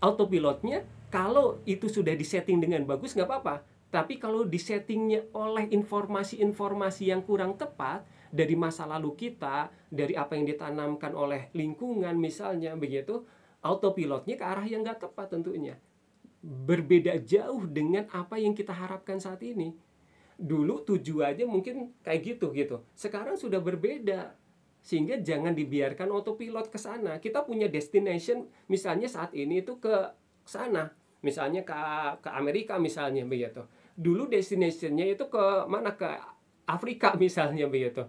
autopilotnya kalau itu sudah disetting dengan bagus nggak apa-apa. Tapi kalau disettingnya oleh informasi-informasi yang kurang tepat dari masa lalu kita, dari apa yang ditanamkan oleh lingkungan misalnya, begitu, autopilotnya ke arah yang nggak tepat tentunya. Berbeda jauh dengan apa yang kita harapkan saat ini. Dulu tujuannya mungkin kayak gitu. Sekarang sudah berbeda. Sehingga jangan dibiarkan autopilot ke sana. Kita punya destination misalnya saat ini itu ke sana. Misalnya ke Amerika misalnya, begitu. Dulu destinationnya itu ke mana, ke Afrika misalnya, begitu.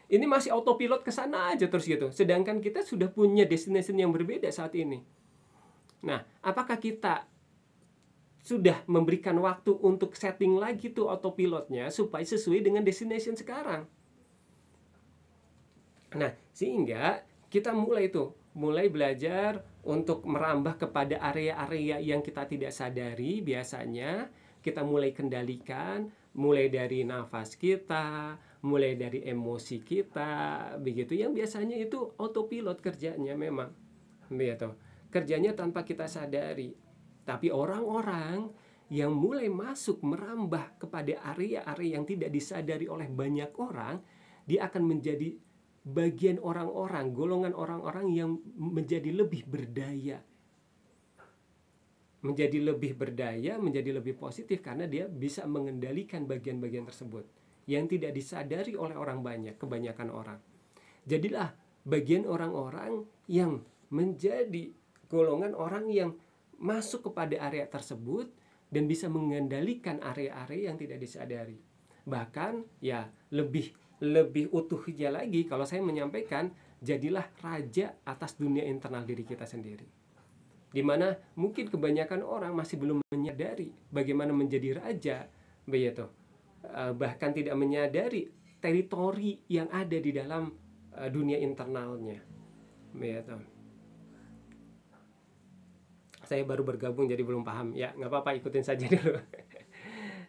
Ini masih autopilot ke sana aja terus gitu. Sedangkan kita sudah punya destination yang berbeda saat ini. Nah, apakah kita sudah memberikan waktu untuk setting lagi tuh autopilotnya supaya sesuai dengan destination sekarang? Nah, sehingga kita mulai belajar untuk merambah kepada area-area yang kita tidak sadari. Biasanya kita mulai kendalikan, mulai dari nafas kita, mulai dari emosi kita, begitu. Yang biasanya itu autopilot kerjanya memang, begitu. Kerjanya tanpa kita sadari. Tapi orang-orang yang mulai masuk merambah kepada area-area yang tidak disadari oleh banyak orang, dia akan menjadi bagian orang-orang, golongan orang-orang yang menjadi lebih berdaya. Menjadi lebih positif karena dia bisa mengendalikan bagian-bagian tersebut yang tidak disadari oleh orang banyak, kebanyakan orang. Jadilah bagian orang-orang yang menjadi golongan orang yang masuk kepada area tersebut dan bisa mengendalikan area-area yang tidak disadari. Bahkan ya lebih utuhnya lagi kalau saya menyampaikan, jadilah raja atas dunia internal diri kita sendiri. Dimana mungkin kebanyakan orang masih belum menyadari bagaimana menjadi raja, begitu. Bahkan tidak menyadari teritori yang ada di dalam dunia internalnya, begitu. Saya baru bergabung jadi belum paham. Ya, nggak apa-apa, ikutin saja dulu.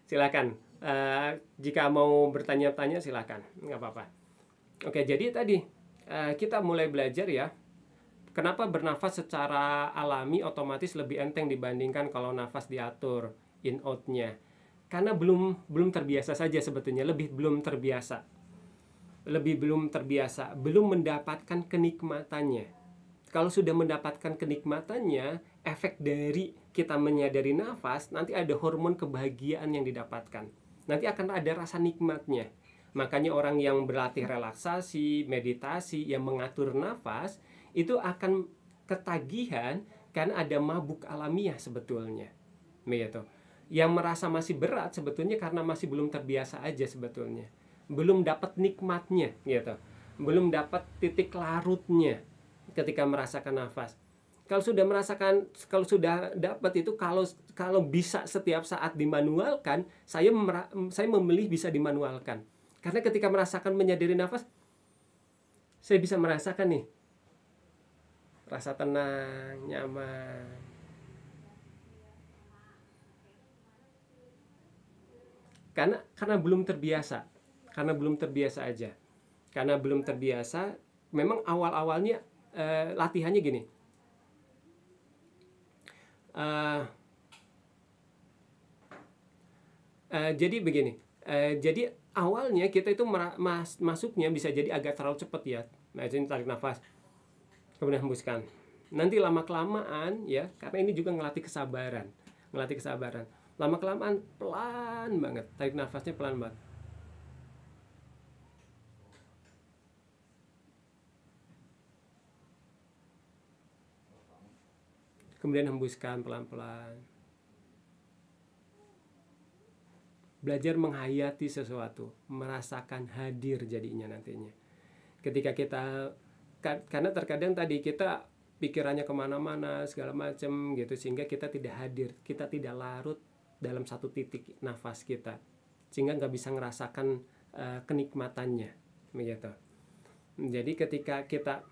Silakan Jika mau bertanya-tanya silakan, nggak apa-apa. Oke, jadi tadi kita mulai belajar ya. Kenapa bernafas secara alami otomatis lebih enteng dibandingkan kalau nafas diatur in out-nya? Karena belum terbiasa saja sebetulnya, belum terbiasa, belum mendapatkan kenikmatannya. Kalau sudah mendapatkan kenikmatannya, efek dari kita menyadari nafas, nanti ada hormon kebahagiaan yang didapatkan. Nanti akan ada rasa nikmatnya. Makanya orang yang berlatih relaksasi, meditasi, yang mengatur nafas, itu akan ketagihan karena ada mabuk alamiah sebetulnya. Begitu. Yang merasa masih berat sebetulnya karena masih belum terbiasa aja sebetulnya. Belum dapat nikmatnya gitu. Belum dapat titik larutnya ketika merasakan nafas. Kalau sudah dapat itu, kalau bisa setiap saat dimanualkan, saya memilih bisa dimanualkan. Karena ketika merasakan menyadari nafas, saya bisa merasakan nih rasa tenang, nyaman. Karena belum terbiasa. Karena belum terbiasa aja. Karena belum terbiasa, memang awal-awalnya latihannya gini. Jadi begini. Jadi awalnya kita itu masuknya bisa jadi agak terlalu cepat ya. Nah, ini tarik nafas, kemudian hembuskan. Nanti lama kelamaan ya, karena ini juga ngelatih kesabaran. Lama kelamaan pelan banget, tarik nafasnya pelan banget. Kemudian hembuskan pelan-pelan. Belajar menghayati sesuatu, merasakan hadir jadinya nantinya. Ketika kita, karena terkadang tadi kita pikirannya kemana-mana segala macam gitu, sehingga kita tidak hadir, kita tidak larut dalam satu titik nafas kita, sehingga nggak bisa ngerasakan kenikmatannya begitu. Jadi ketika kita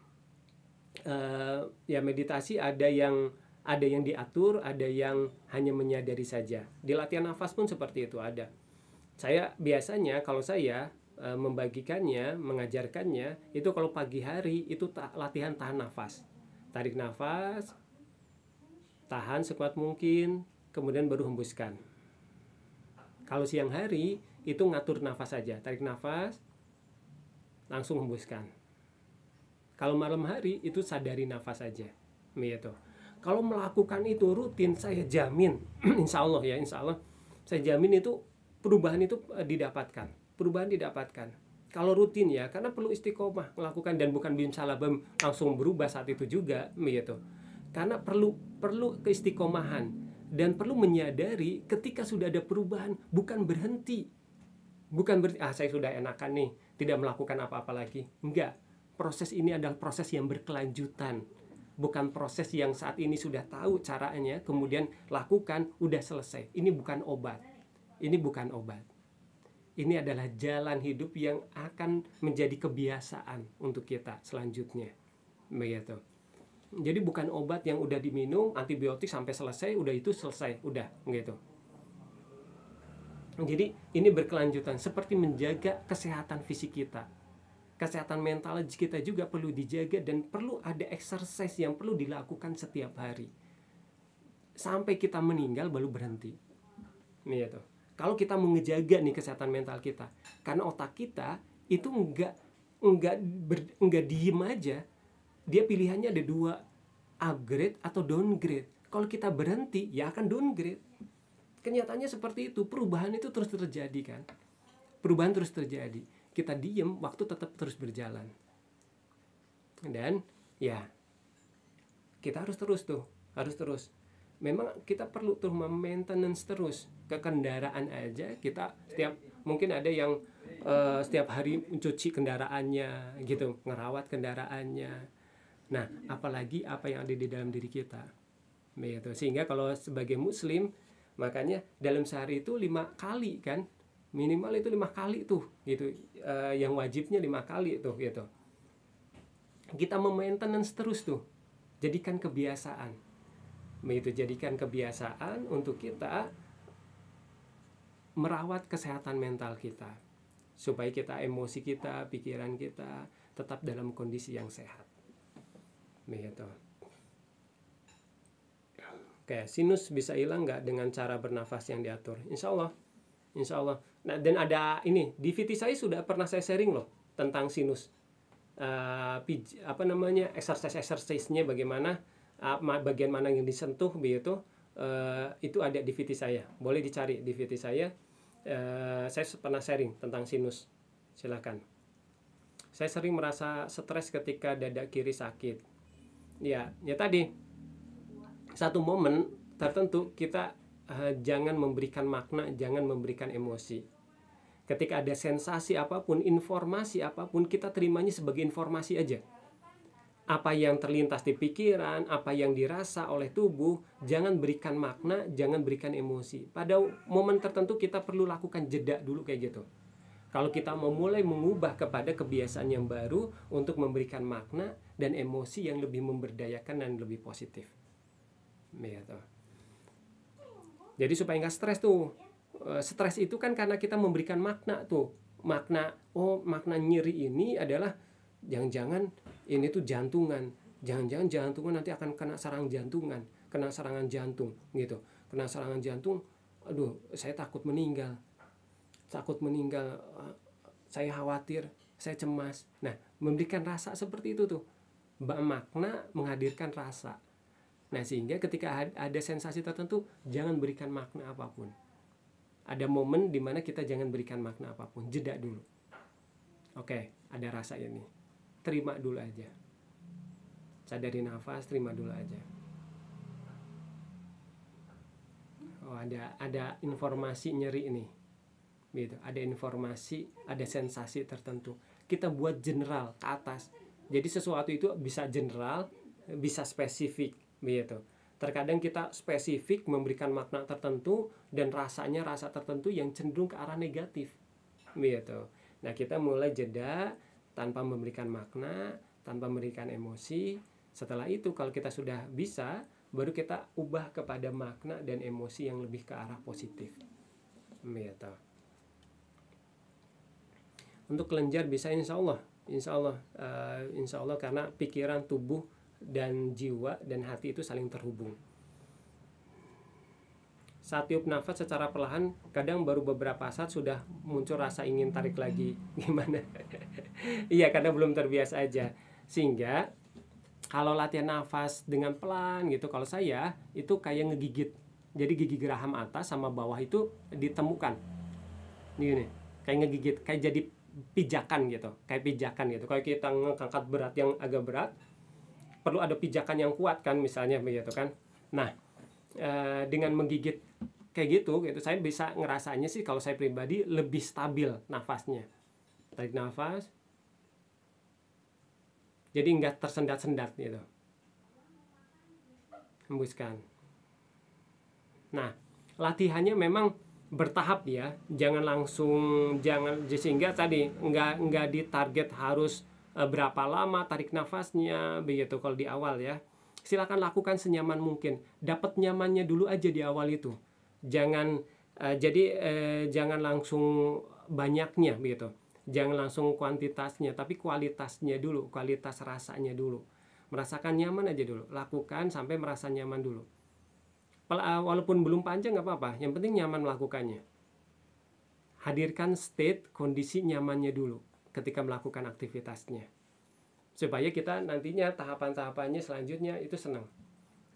ya meditasi, ada yang diatur, ada yang hanya menyadari saja. Di latihan nafas pun seperti itu ada. Saya biasanya kalau saya membagikannya, mengajarkannya itu kalau pagi hari itu latihan tahan nafas. Tarik nafas, tahan sekuat mungkin, kemudian baru hembuskan. Kalau siang hari itu ngatur nafas saja, tarik nafas, langsung hembuskan. Kalau malam hari itu sadari nafas saja, gitu. Kalau melakukan itu rutin, saya jamin, insya Allah ya, insya Allah, saya jamin itu perubahan itu didapatkan. Kalau rutin ya, karena perlu istiqomah melakukan, dan bukan bim salah bim langsung berubah saat itu juga, gitu. Karena perlu keistiqomahan dan perlu menyadari ketika sudah ada perubahan, bukan berhenti saya sudah enakan nih, tidak melakukan apa-apa lagi. Enggak, proses ini adalah proses yang berkelanjutan, bukan proses yang saat ini sudah tahu caranya kemudian lakukan udah selesai. Ini bukan obat. Ini adalah jalan hidup yang akan menjadi kebiasaan untuk kita selanjutnya, begitu. Jadi bukan obat yang udah diminum antibiotik sampai selesai, udah itu selesai, udah gitu. Jadi ini berkelanjutan, seperti menjaga kesehatan fisik kita. Kesehatan mental kita juga perlu dijaga, dan perlu ada exercise yang perlu dilakukan setiap hari. Sampai kita meninggal baru berhenti. Gitu. Kalau kita mau ngejaga nih kesehatan mental kita, karena otak kita itu enggak diem aja. Dia pilihannya ada dua, upgrade atau downgrade. Kalau kita berhenti ya akan downgrade. Kenyataannya seperti itu. Perubahan itu terus terjadi kan. Kita diem, waktu tetap terus berjalan. Dan ya kita harus terus. Memang kita perlu tuh maintenance terus. Ke kendaraan aja kita mungkin ada yang setiap hari mencuci kendaraannya gitu, ngerawat kendaraannya. Nah, apalagi apa yang ada di dalam diri kita. Begitu. Sehingga kalau sebagai muslim, makanya dalam sehari itu 5 kali kan, minimal itu 5 kali tuh gitu, yang wajibnya 5 kali tuh gitu. Kita memaintenance terus tuh, jadikan kebiasaan. Begitu, jadikan kebiasaan untuk kita merawat kesehatan mental kita, supaya kita, emosi kita, pikiran kita tetap dalam kondisi yang sehat. Begitu. Oke, sinus bisa hilang nggak dengan cara bernafas yang diatur? Insya Allah. Insya Allah. Nah, dan ada ini, di VT saya sudah pernah saya sharing loh tentang sinus. Exercise-nya bagaimana, bagian mana yang disentuh begitu, itu ada di VT saya. Boleh dicari di VT saya. Saya pernah sharing tentang sinus. Silakan. Saya sering merasa stres ketika dada kiri sakit. Ya tadi, satu momen tertentu kita jangan memberikan makna, jangan memberikan emosi. Ketika ada sensasi apapun, informasi apapun, kita terimanya sebagai informasi aja. Apa yang terlintas di pikiran, apa yang dirasa oleh tubuh, jangan berikan makna, jangan berikan emosi. Pada momen tertentu kita perlu lakukan jeda dulu kayak gitu. Kalau kita mau mulai mengubah kepada kebiasaan yang baru untuk memberikan makna dan emosi yang lebih memberdayakan dan lebih positif. Gitu. Jadi supaya nggak stres tuh. Stres itu kan karena kita memberikan makna tuh. Makna nyeri ini adalah jangan-jangan ini tuh jantungan. Jangan-jangan jantungan nanti akan kena serangan jantung gitu. Kena serangan jantung, aduh, saya takut meninggal. Saya khawatir, saya cemas. Nah, memberikan rasa seperti itu tuh. Makna menghadirkan rasa. Nah, sehingga ketika ada sensasi tertentu, jangan berikan makna apapun. Ada momen di mana kita jangan berikan makna apapun, jeda dulu. Oke, ada rasa ini. Terima dulu aja. Sadari nafas, terima dulu aja. Oh, ada informasi nyeri ini. Gitu. Ada informasi, ada sensasi tertentu. Kita buat general ke atas. Jadi sesuatu itu bisa general, bisa spesifik. Begitu. Terkadang kita spesifik memberikan makna tertentu dan rasanya rasa tertentu yang cenderung ke arah negatif. Begitu. Nah, kita mulai jeda tanpa memberikan makna, tanpa memberikan emosi. Setelah itu kalau kita sudah bisa, baru kita ubah kepada makna dan emosi yang lebih ke arah positif. Begitu. Untuk kelenjar bisa insya Allah karena pikiran, tubuh dan jiwa dan hati itu saling terhubung. Saat tiup nafas secara perlahan, kadang baru beberapa saat sudah muncul rasa ingin tarik lagi. Gimana? Iya, karena belum terbiasa aja. Sehingga kalau latihan nafas dengan pelan gitu, kalau saya itu kayak ngegigit. Jadi gigi geraham atas sama bawah itu ditemukan. Gini, kayak ngegigit, kayak jadi pijakan gitu. Kalau kita ngangkat berat yang agak berat, perlu ada pijakan yang kuat kan, misalnya begitu kan. Nah, dengan menggigit kayak gitu, saya bisa ngerasanya sih kalau saya pribadi lebih stabil nafasnya. Tarik nafas, jadi nggak tersendat-sendat gitu. Hembuskan. Nah, latihannya memang bertahap ya, jangan sehingga tadi nggak ditarget harus berapa lama tarik nafasnya begitu kalau di awal ya. Silakan lakukan senyaman mungkin, dapat nyamannya dulu aja di awal itu. Jangan jangan langsung banyaknya begitu, jangan langsung kuantitasnya, tapi kualitasnya dulu, kualitas rasanya dulu. Merasakan nyaman aja dulu, lakukan sampai merasa nyaman dulu. Walaupun belum panjang nggak apa-apa, yang penting nyaman melakukannya. Hadirkan state kondisi nyamannya dulu ketika melakukan aktivitasnya, supaya kita nantinya tahapan-tahapannya selanjutnya itu senang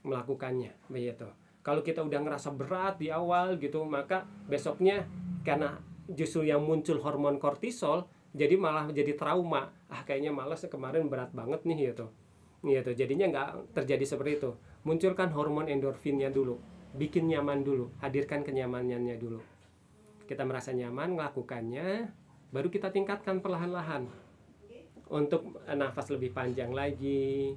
melakukannya begitu. Kalau kita udah ngerasa berat di awal gitu, maka besoknya karena justru yang muncul hormon kortisol, jadi malah jadi trauma. Kayaknya malas kemarin berat banget nih gitu. Jadinya nggak terjadi seperti itu. Munculkan hormon endorfinnya dulu, bikin nyaman dulu, hadirkan kenyamanannya dulu. Kita merasa nyaman melakukannya, baru kita tingkatkan perlahan-lahan untuk nafas lebih panjang lagi,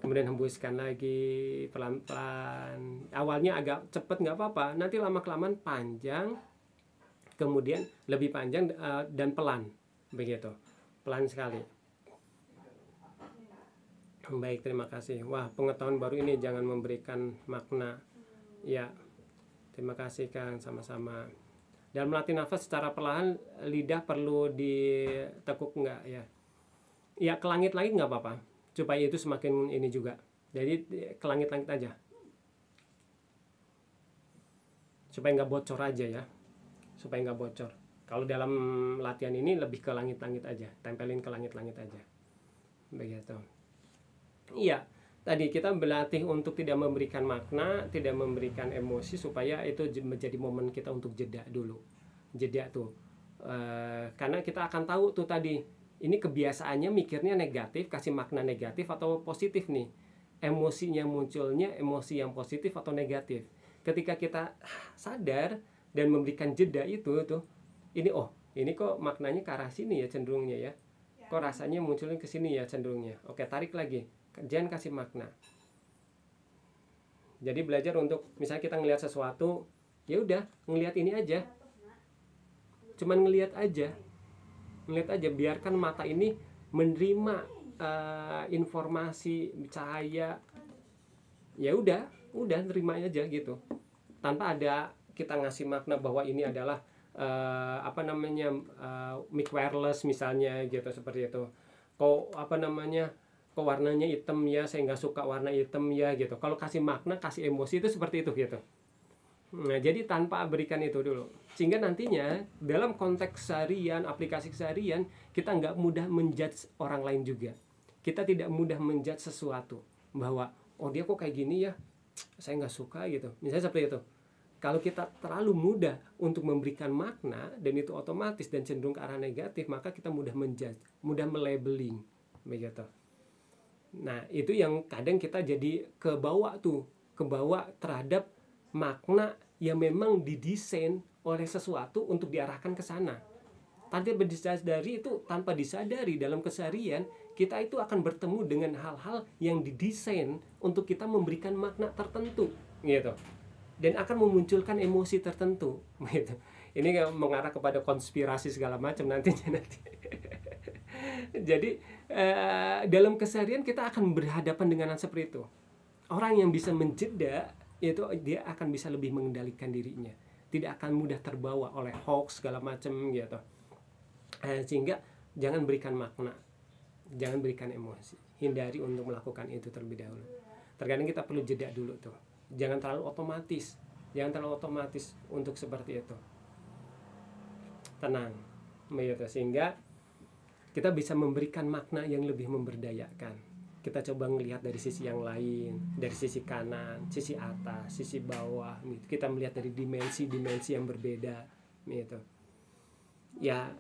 kemudian hembuskan lagi pelan-pelan. Awalnya agak cepat nggak apa-apa, nanti lama-kelamaan panjang, kemudian lebih panjang dan pelan begitu, pelan sekali. Baik, terima kasih. Wah, pengetahuan baru ini, jangan memberikan makna. Ya, terima kasih Kang, sama-sama. Dalam melatih nafas secara perlahan, lidah perlu ditekuk nggak ya? Ya ke langit-langit nggak apa-apa, supaya itu semakin ini juga. Jadi ke langit-langit aja, supaya nggak bocor aja ya, supaya nggak bocor. Kalau dalam latihan ini lebih ke langit-langit aja, tempelin ke langit-langit aja, begitu. Iya, tadi kita berlatih untuk tidak memberikan makna, tidak memberikan emosi, supaya itu menjadi momen kita untuk jeda dulu. Jeda tuh. Karena kita akan tahu tuh tadi, ini kebiasaannya mikirnya negatif, kasih makna negatif atau positif nih. Emosinya munculnya emosi yang positif atau negatif. Ketika kita sadar dan memberikan jeda itu tuh, ini kok maknanya ke arah sini ya cenderungnya ya. Kok rasanya munculnya ke sini ya cenderungnya. Oke, tarik lagi. Jangan kasih makna. Jadi belajar untuk misalnya kita ngelihat sesuatu, ya udah ngelihat ini aja, cuman ngelihat aja, biarkan mata ini menerima informasi cahaya, ya udah nerima aja gitu, tanpa ada kita ngasih makna bahwa ini adalah mic wireless misalnya gitu, seperti itu. Kok warnanya hitam ya, saya nggak suka warna hitam ya gitu. Kalau kasih makna, kasih emosi itu seperti itu gitu. Nah, jadi tanpa berikan itu dulu, sehingga nantinya dalam konteks seharian, aplikasi seharian, kita nggak mudah menjudge orang lain juga. Kita tidak mudah menjudge sesuatu bahwa dia kok kayak gini ya, saya nggak suka gitu. Misalnya seperti itu. Kalau kita terlalu mudah untuk memberikan makna dan itu otomatis dan cenderung ke arah negatif, maka kita mudah menjudge, mudah melabeling, begitu. Nah, itu yang kadang kita jadi kebawa terhadap makna yang memang didesain oleh sesuatu untuk diarahkan ke sana. Tanpa disadari dalam keseharian, kita itu akan bertemu dengan hal-hal yang didesain untuk kita memberikan makna tertentu, gitu. Dan akan memunculkan emosi tertentu, gitu. Ini mengarah kepada konspirasi segala macam nantinya. Jadi dalam keseharian kita akan berhadapan dengan hal seperti itu. Orang yang bisa menjeda itu dia akan bisa lebih mengendalikan dirinya, tidak akan mudah terbawa oleh hoax segala macam gitu. Sehingga jangan berikan makna, jangan berikan emosi, hindari untuk melakukan itu terlebih dahulu. Terkadang kita perlu jeda dulu tuh, jangan terlalu otomatis untuk seperti itu. Tenang, begitu, sehingga kita bisa memberikan makna yang lebih memberdayakan. Kita coba melihat dari sisi yang lain, dari sisi kanan, sisi atas, sisi bawah, gitu. Kita melihat dari dimensi-dimensi yang berbeda, gitu. Ya,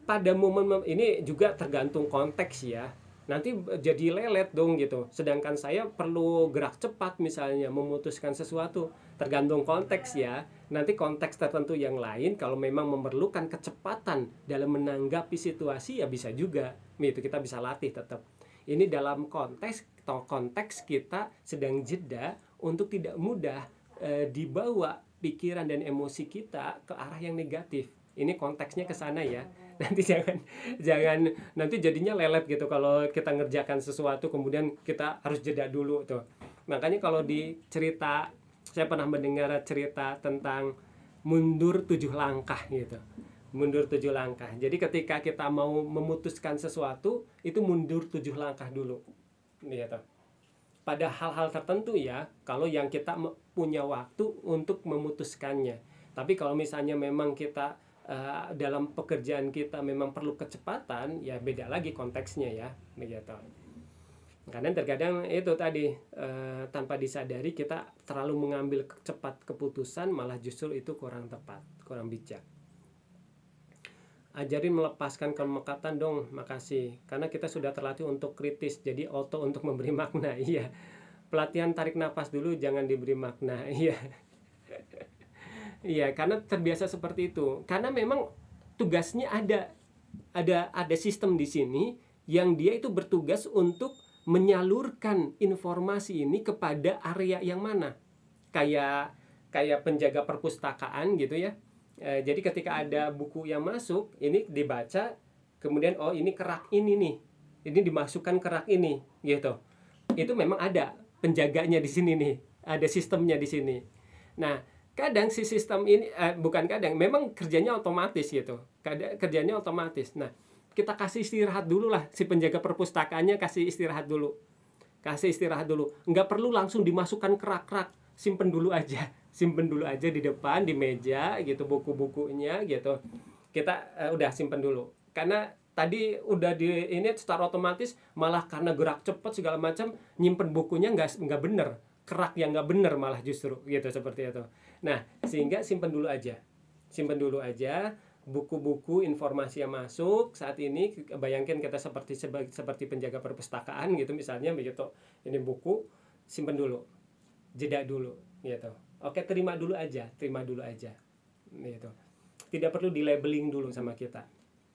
pada momen ini juga tergantung konteks ya. Nanti jadi lelet dong gitu. Sedangkan saya perlu gerak cepat misalnya memutuskan sesuatu. Tergantung konteks ya. Nanti konteks tertentu yang lain kalau memang memerlukan kecepatan dalam menanggapi situasi ya bisa juga. Gitu, kita bisa latih tetap. Ini dalam konteks kita sedang jeda untuk tidak mudah dibawa pikiran dan emosi kita ke arah yang negatif. Ini konteksnya ke sana ya. Nanti jangan nanti jadinya lelet gitu kalau kita ngerjakan sesuatu kemudian kita harus jeda dulu tuh. Makanya kalau di cerita, saya pernah mendengar cerita tentang mundur 7 langkah gitu. Mundur 7 langkah. Jadi ketika kita mau memutuskan sesuatu, itu mundur 7 langkah dulu. Gitu. Pada hal-hal tertentu ya, kalau yang kita punya waktu untuk memutuskannya. Tapi kalau misalnya memang kita dalam pekerjaan kita memang perlu kecepatan, ya beda lagi konteksnya ya, begitu. Karena terkadang itu tadi tanpa disadari kita terlalu mengambil cepat keputusan, malah justru itu kurang tepat, kurang bijak. Ajarin melepaskan kelekatan dong, makasih. Karena kita sudah terlatih untuk kritis, jadi auto untuk memberi makna. Iya. Pelatihan tarik nafas dulu, jangan diberi makna. Iya. Iya, karena terbiasa seperti itu. Karena memang tugasnya ada sistem di sini yang dia itu bertugas untuk menyalurkan informasi ini kepada area yang mana. Kayak penjaga perpustakaan gitu ya. Jadi ketika ada buku yang masuk, ini dibaca, kemudian ini kerak ini nih, ini dimasukkan kerak ini, gitu. Itu memang ada penjaganya di sini nih, ada sistemnya di sini. Nah, kadang si sistem ini bukan kadang, memang kerjanya otomatis gitu. Kerjanya otomatis. Nah, kita kasih istirahat dulu lah, si penjaga perpustakaannya kasih istirahat dulu. Kasih istirahat dulu. Nggak perlu langsung dimasukkan ke rak-rak, simpen dulu aja. Simpen dulu aja di depan, di meja gitu, buku-bukunya gitu. Kita udah simpen dulu. Karena tadi udah di ini secara otomatis, malah karena gerak cepat segala macam, nyimpen bukunya nggak bener, kerak yang nggak bener malah justru gitu, seperti itu. Nah, sehingga simpen dulu aja, simpen dulu aja buku-buku informasi yang masuk saat ini. Bayangkan kita seperti penjaga perpustakaan gitu misalnya begitu. Ini buku, simpen dulu, jeda dulu gitu. Oke, terima dulu aja gitu. Tidak perlu di labeling dulu sama kita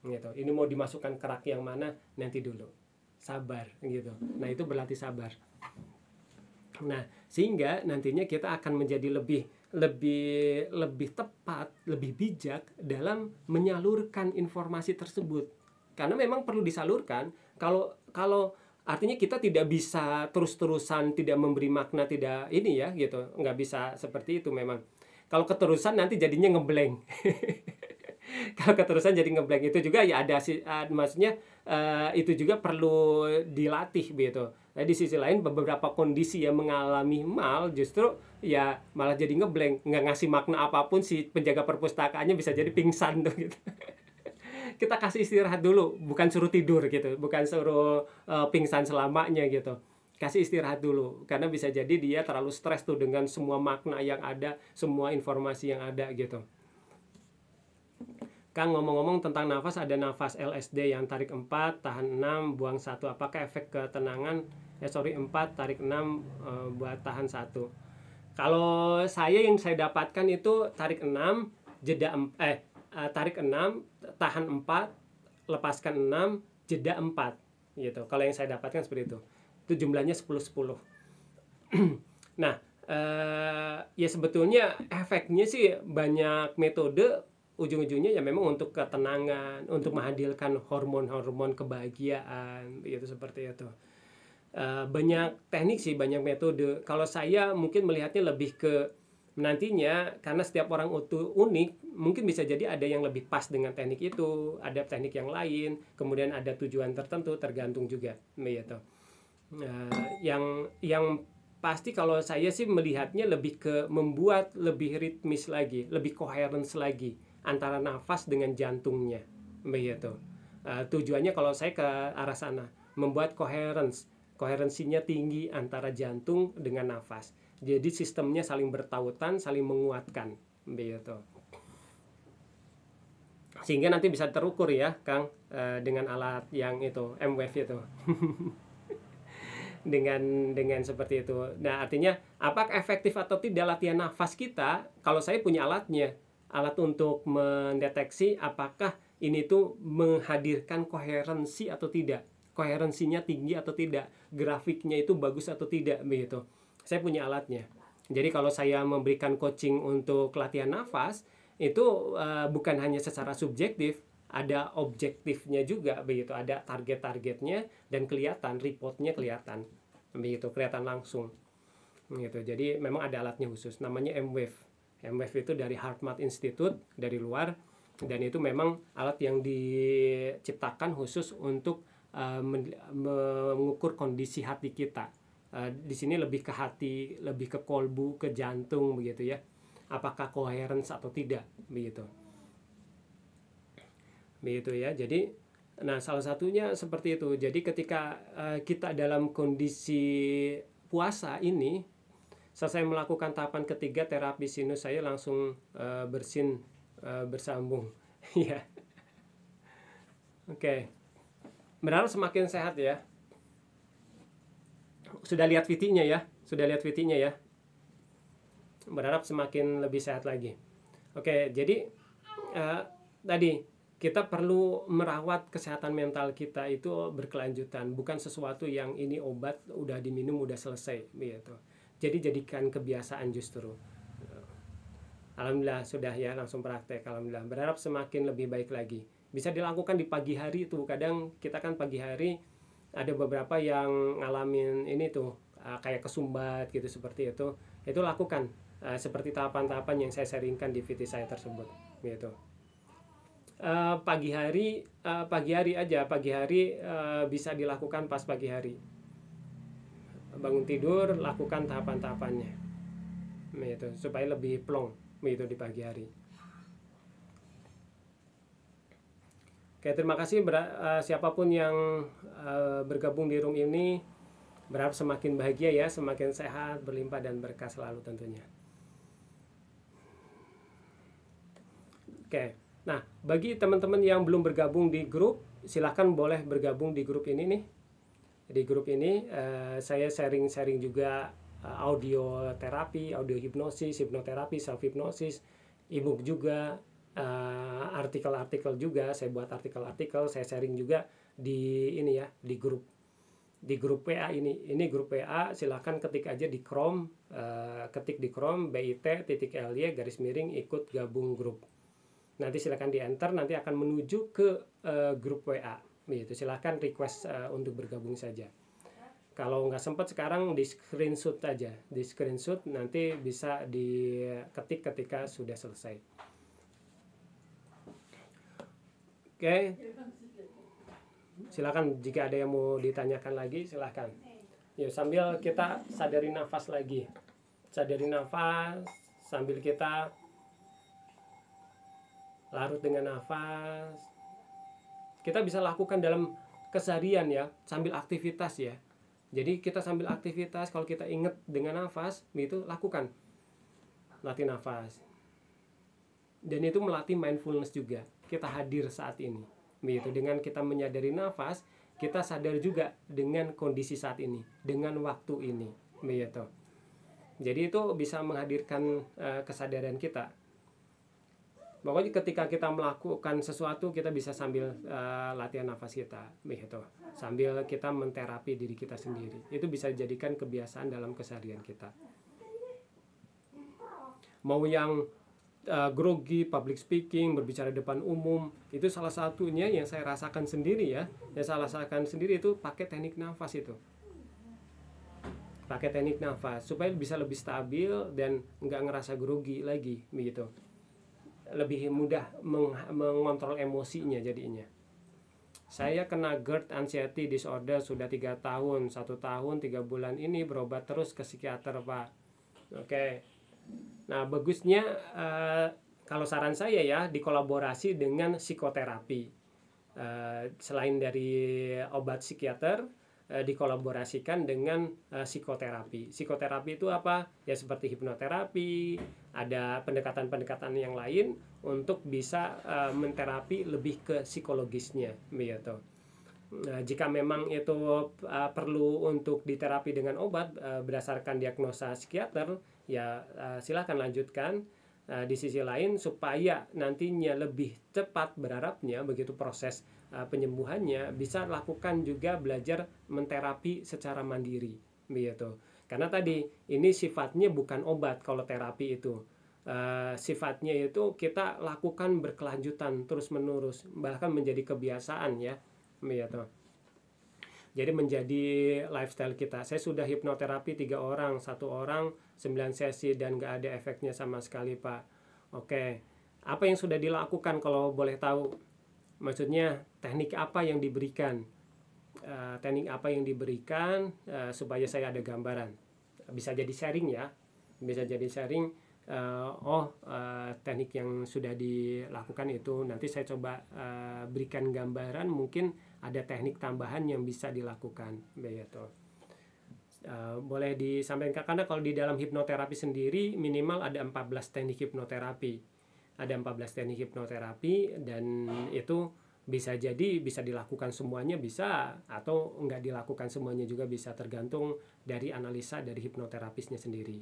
gitu. Ini mau dimasukkan kerak yang mana, nanti dulu, sabar gitu. Nah, itu berlatih sabar. Nah, sehingga nantinya kita akan menjadi lebih tepat, lebih bijak dalam menyalurkan informasi tersebut. Karena memang perlu disalurkan. Kalau kalau artinya kita tidak bisa terus-terusan tidak memberi makna, tidak ini ya gitu. Nggak bisa seperti itu memang. Kalau keterusan nanti jadinya ngeblank. Kalau keterusan jadi ngeblank, itu juga ya ada sih, maksudnya itu juga perlu dilatih gitu. Nah, di sisi lain beberapa kondisi yang mengalami mal justru ya malah jadi ngeblank, nggak ngasih makna apapun, si penjaga perpustakaannya bisa jadi pingsan tuh gitu. Kita kasih istirahat dulu, bukan suruh tidur gitu, bukan suruh pingsan selamanya gitu. Kasih istirahat dulu, karena bisa jadi dia terlalu stres tuh dengan semua makna yang ada, semua informasi yang ada gitu. Kang, ngomong-ngomong tentang nafas, ada nafas LSD yang tarik 4, tahan 6, buang 1. Apakah efek ketenangan? 4, tarik 6, buat tahan 1. Kalau saya yang saya dapatkan itu tarik 6, tarik 6, tahan 4, lepaskan 6, jeda 4 gitu. Kalau yang saya dapatkan seperti itu. Itu jumlahnya 10-10. Nah, ya sebetulnya efeknya sih banyak metode. Ujung-ujungnya ya memang untuk ketenangan, untuk menghadirkan hormon-hormon kebahagiaan gitu, seperti itu. Banyak teknik sih, banyak metode. Kalau saya mungkin melihatnya lebih ke nantinya, karena setiap orang unik, mungkin bisa jadi ada yang lebih pas dengan teknik itu, ada teknik yang lain, kemudian ada tujuan tertentu, tergantung juga gitu. Yang pasti kalau saya sih melihatnya lebih ke membuat lebih ritmis lagi, lebih coherence lagi antara nafas dengan jantungnya begitu. Tujuannya kalau saya ke arah sana, membuat koherensinya tinggi antara jantung dengan nafas, jadi sistemnya saling bertautan, saling menguatkan begitu, sehingga nanti bisa terukur ya Kang, dengan alat yang itu M-Wave itu. dengan seperti itu. Nah, artinya apakah efektif atau tidak latihan nafas kita? Kalau saya punya alatnya, alat untuk mendeteksi apakah ini tuh menghadirkan koherensi atau tidak, koherensinya tinggi atau tidak, grafiknya itu bagus atau tidak begitu. Saya punya alatnya. Jadi kalau saya memberikan coaching untuk latihan nafas itu bukan hanya secara subjektif, ada objektifnya juga begitu, ada target-targetnya, dan kelihatan reportnya, kelihatan begitu, kelihatan langsung gitu. Jadi memang ada alatnya khusus, namanya M-Wave. M-Wave itu dari HeartMath Institute, dari luar, dan itu memang alat yang diciptakan khusus untuk mengukur kondisi hati kita. Di sini lebih ke hati, lebih ke kolbu, ke jantung begitu ya, apakah coherence atau tidak begitu ya. Jadi nah, salah satunya seperti itu. Jadi ketika kita dalam kondisi puasa ini, selesai melakukan tahapan ketiga terapi sinus, saya langsung bersin bersambung. Ya. Oke. Berharap semakin sehat ya. Sudah lihat VT-nya ya? Berharap semakin lebih sehat lagi. Oke, jadi tadi kita perlu merawat kesehatan mental kita itu berkelanjutan, bukan sesuatu yang ini obat udah diminum udah selesai gitu. Jadi jadikan kebiasaan justru. Alhamdulillah sudah ya, langsung praktek. Alhamdulillah, berharap semakin lebih baik lagi. Bisa dilakukan di pagi hari tuh. Kadang kita kan pagi hari ada beberapa yang ngalamin ini tuh kayak kesumbat gitu, seperti itu lakukan seperti tahapan-tahapan yang saya sharingkan di VT saya tersebut gitu. Pagi hari bisa dilakukan pas pagi hari, bangun tidur lakukan tahapan-tahapannya gitu, supaya lebih plong gitu di pagi hari. Oke, terima kasih siapapun yang bergabung di room ini, berharap semakin bahagia ya, semakin sehat, berlimpah dan berkah selalu tentunya. Oke, nah bagi teman-teman yang belum bergabung di grup, silahkan boleh bergabung di grup ini nih. Di grup ini saya sharing-sharing juga audio terapi, audio hipnosis, hipnoterapi, self hipnosis, ebook juga, artikel-artikel juga. Saya buat artikel-artikel, saya sharing juga di ini ya, di grup WA ini. Ini grup WA, silahkan ketik aja di Chrome, ketik di Chrome bit.ly garis miring ikut gabung grup. Nanti silahkan di enter, nanti akan menuju ke grup WA. Gitu, silahkan request untuk bergabung saja. Kalau nggak sempat sekarang di screenshot aja, di screenshot nanti bisa diketik ketika sudah selesai. Oke, silahkan jika ada yang mau ditanyakan lagi silahkan. Yuk, sambil kita sadari nafas lagi, sadari nafas sambil kita larut dengan nafas. Kita bisa lakukan dalam keseharian ya, sambil aktivitas ya. Jadi kita sambil aktivitas, kalau kita ingat dengan nafas, gitu lakukan, latih nafas. Dan itu melatih mindfulness juga. Kita hadir saat ini, gitu. Dengan kita menyadari nafas, kita sadar juga dengan kondisi saat ini, dengan waktu ini, gitu. Jadi itu bisa menghadirkan kesadaran kita. Pokoknya ketika kita melakukan sesuatu, kita bisa sambil latihan nafas kita, gitu. Sambil kita menterapi diri kita sendiri. Itu bisa dijadikan kebiasaan dalam keseharian kita. Mau yang grogi, public speaking, berbicara depan umum, itu salah satunya yang saya rasakan sendiri ya. Yang saya rasakan sendiri itu pakai teknik nafas itu. Pakai teknik nafas supaya bisa lebih stabil dan nggak ngerasa grogi lagi, begitu. Lebih mudah mengontrol emosinya jadinya. Saya kena GERD anxiety disorder sudah 3 tahun, 1 tahun 3 bulan ini berobat terus ke psikiater, Pak. Oke. Nah, bagusnya kalau saran saya ya dikolaborasi dengan psikoterapi. Selain dari obat psikiater, dikolaborasikan dengan psikoterapi. Psikoterapi itu apa? Ya seperti hipnoterapi, ada pendekatan-pendekatan yang lain untuk bisa menterapi lebih ke psikologisnya, gitu. Jika memang itu perlu untuk diterapi dengan obat berdasarkan diagnosa psikiater, ya silahkan lanjutkan. Di sisi lain supaya nantinya lebih cepat berharapnya begitu proses penyembuhannya, bisa lakukan juga belajar menterapi secara mandiri, begitu. Karena tadi ini sifatnya bukan obat kalau terapi itu. Sifatnya itu kita lakukan berkelanjutan terus menerus, bahkan menjadi kebiasaan ya, begitu. Jadi menjadi lifestyle kita. Saya sudah hipnoterapi 3 orang, 1 orang 9 sesi dan gak ada efeknya sama sekali, Pak. Oke, apa yang sudah dilakukan kalau boleh tahu? Maksudnya teknik apa yang diberikan? Teknik apa yang diberikan supaya saya ada gambaran. Bisa jadi sharing ya, bisa jadi sharing. Teknik yang sudah dilakukan itu nanti saya coba berikan gambaran, mungkin ada teknik tambahan yang bisa dilakukan, begitu. Boleh disampaikan karena kalau di dalam hipnoterapi sendiri minimal ada 14 teknik hipnoterapi. Ada 14 teknik hipnoterapi dan itu bisa jadi bisa dilakukan semuanya bisa atau enggak dilakukan semuanya juga bisa, tergantung dari analisa dari hipnoterapisnya sendiri.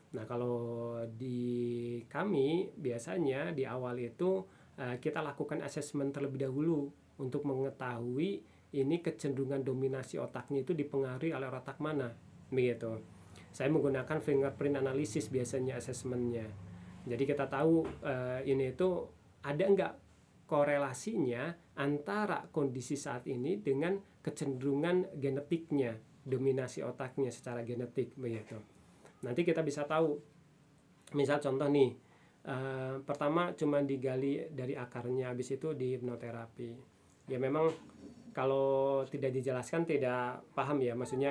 Nah, kalau di kami biasanya di awal itu kita lakukan assessment terlebih dahulu untuk mengetahui ini kecenderungan dominasi otaknya itu dipengaruhi oleh otak mana, begitu. Saya menggunakan fingerprint analysis biasanya assessmentnya. Jadi kita tahu ini itu ada enggak korelasinya antara kondisi saat ini dengan kecenderungan genetiknya, dominasi otaknya secara genetik, begitu. Nanti kita bisa tahu Misal contoh nih, pertama cuma digali dari akarnya, habis itu di hipnoterapi. Ya memang kalau tidak dijelaskan tidak paham ya, maksudnya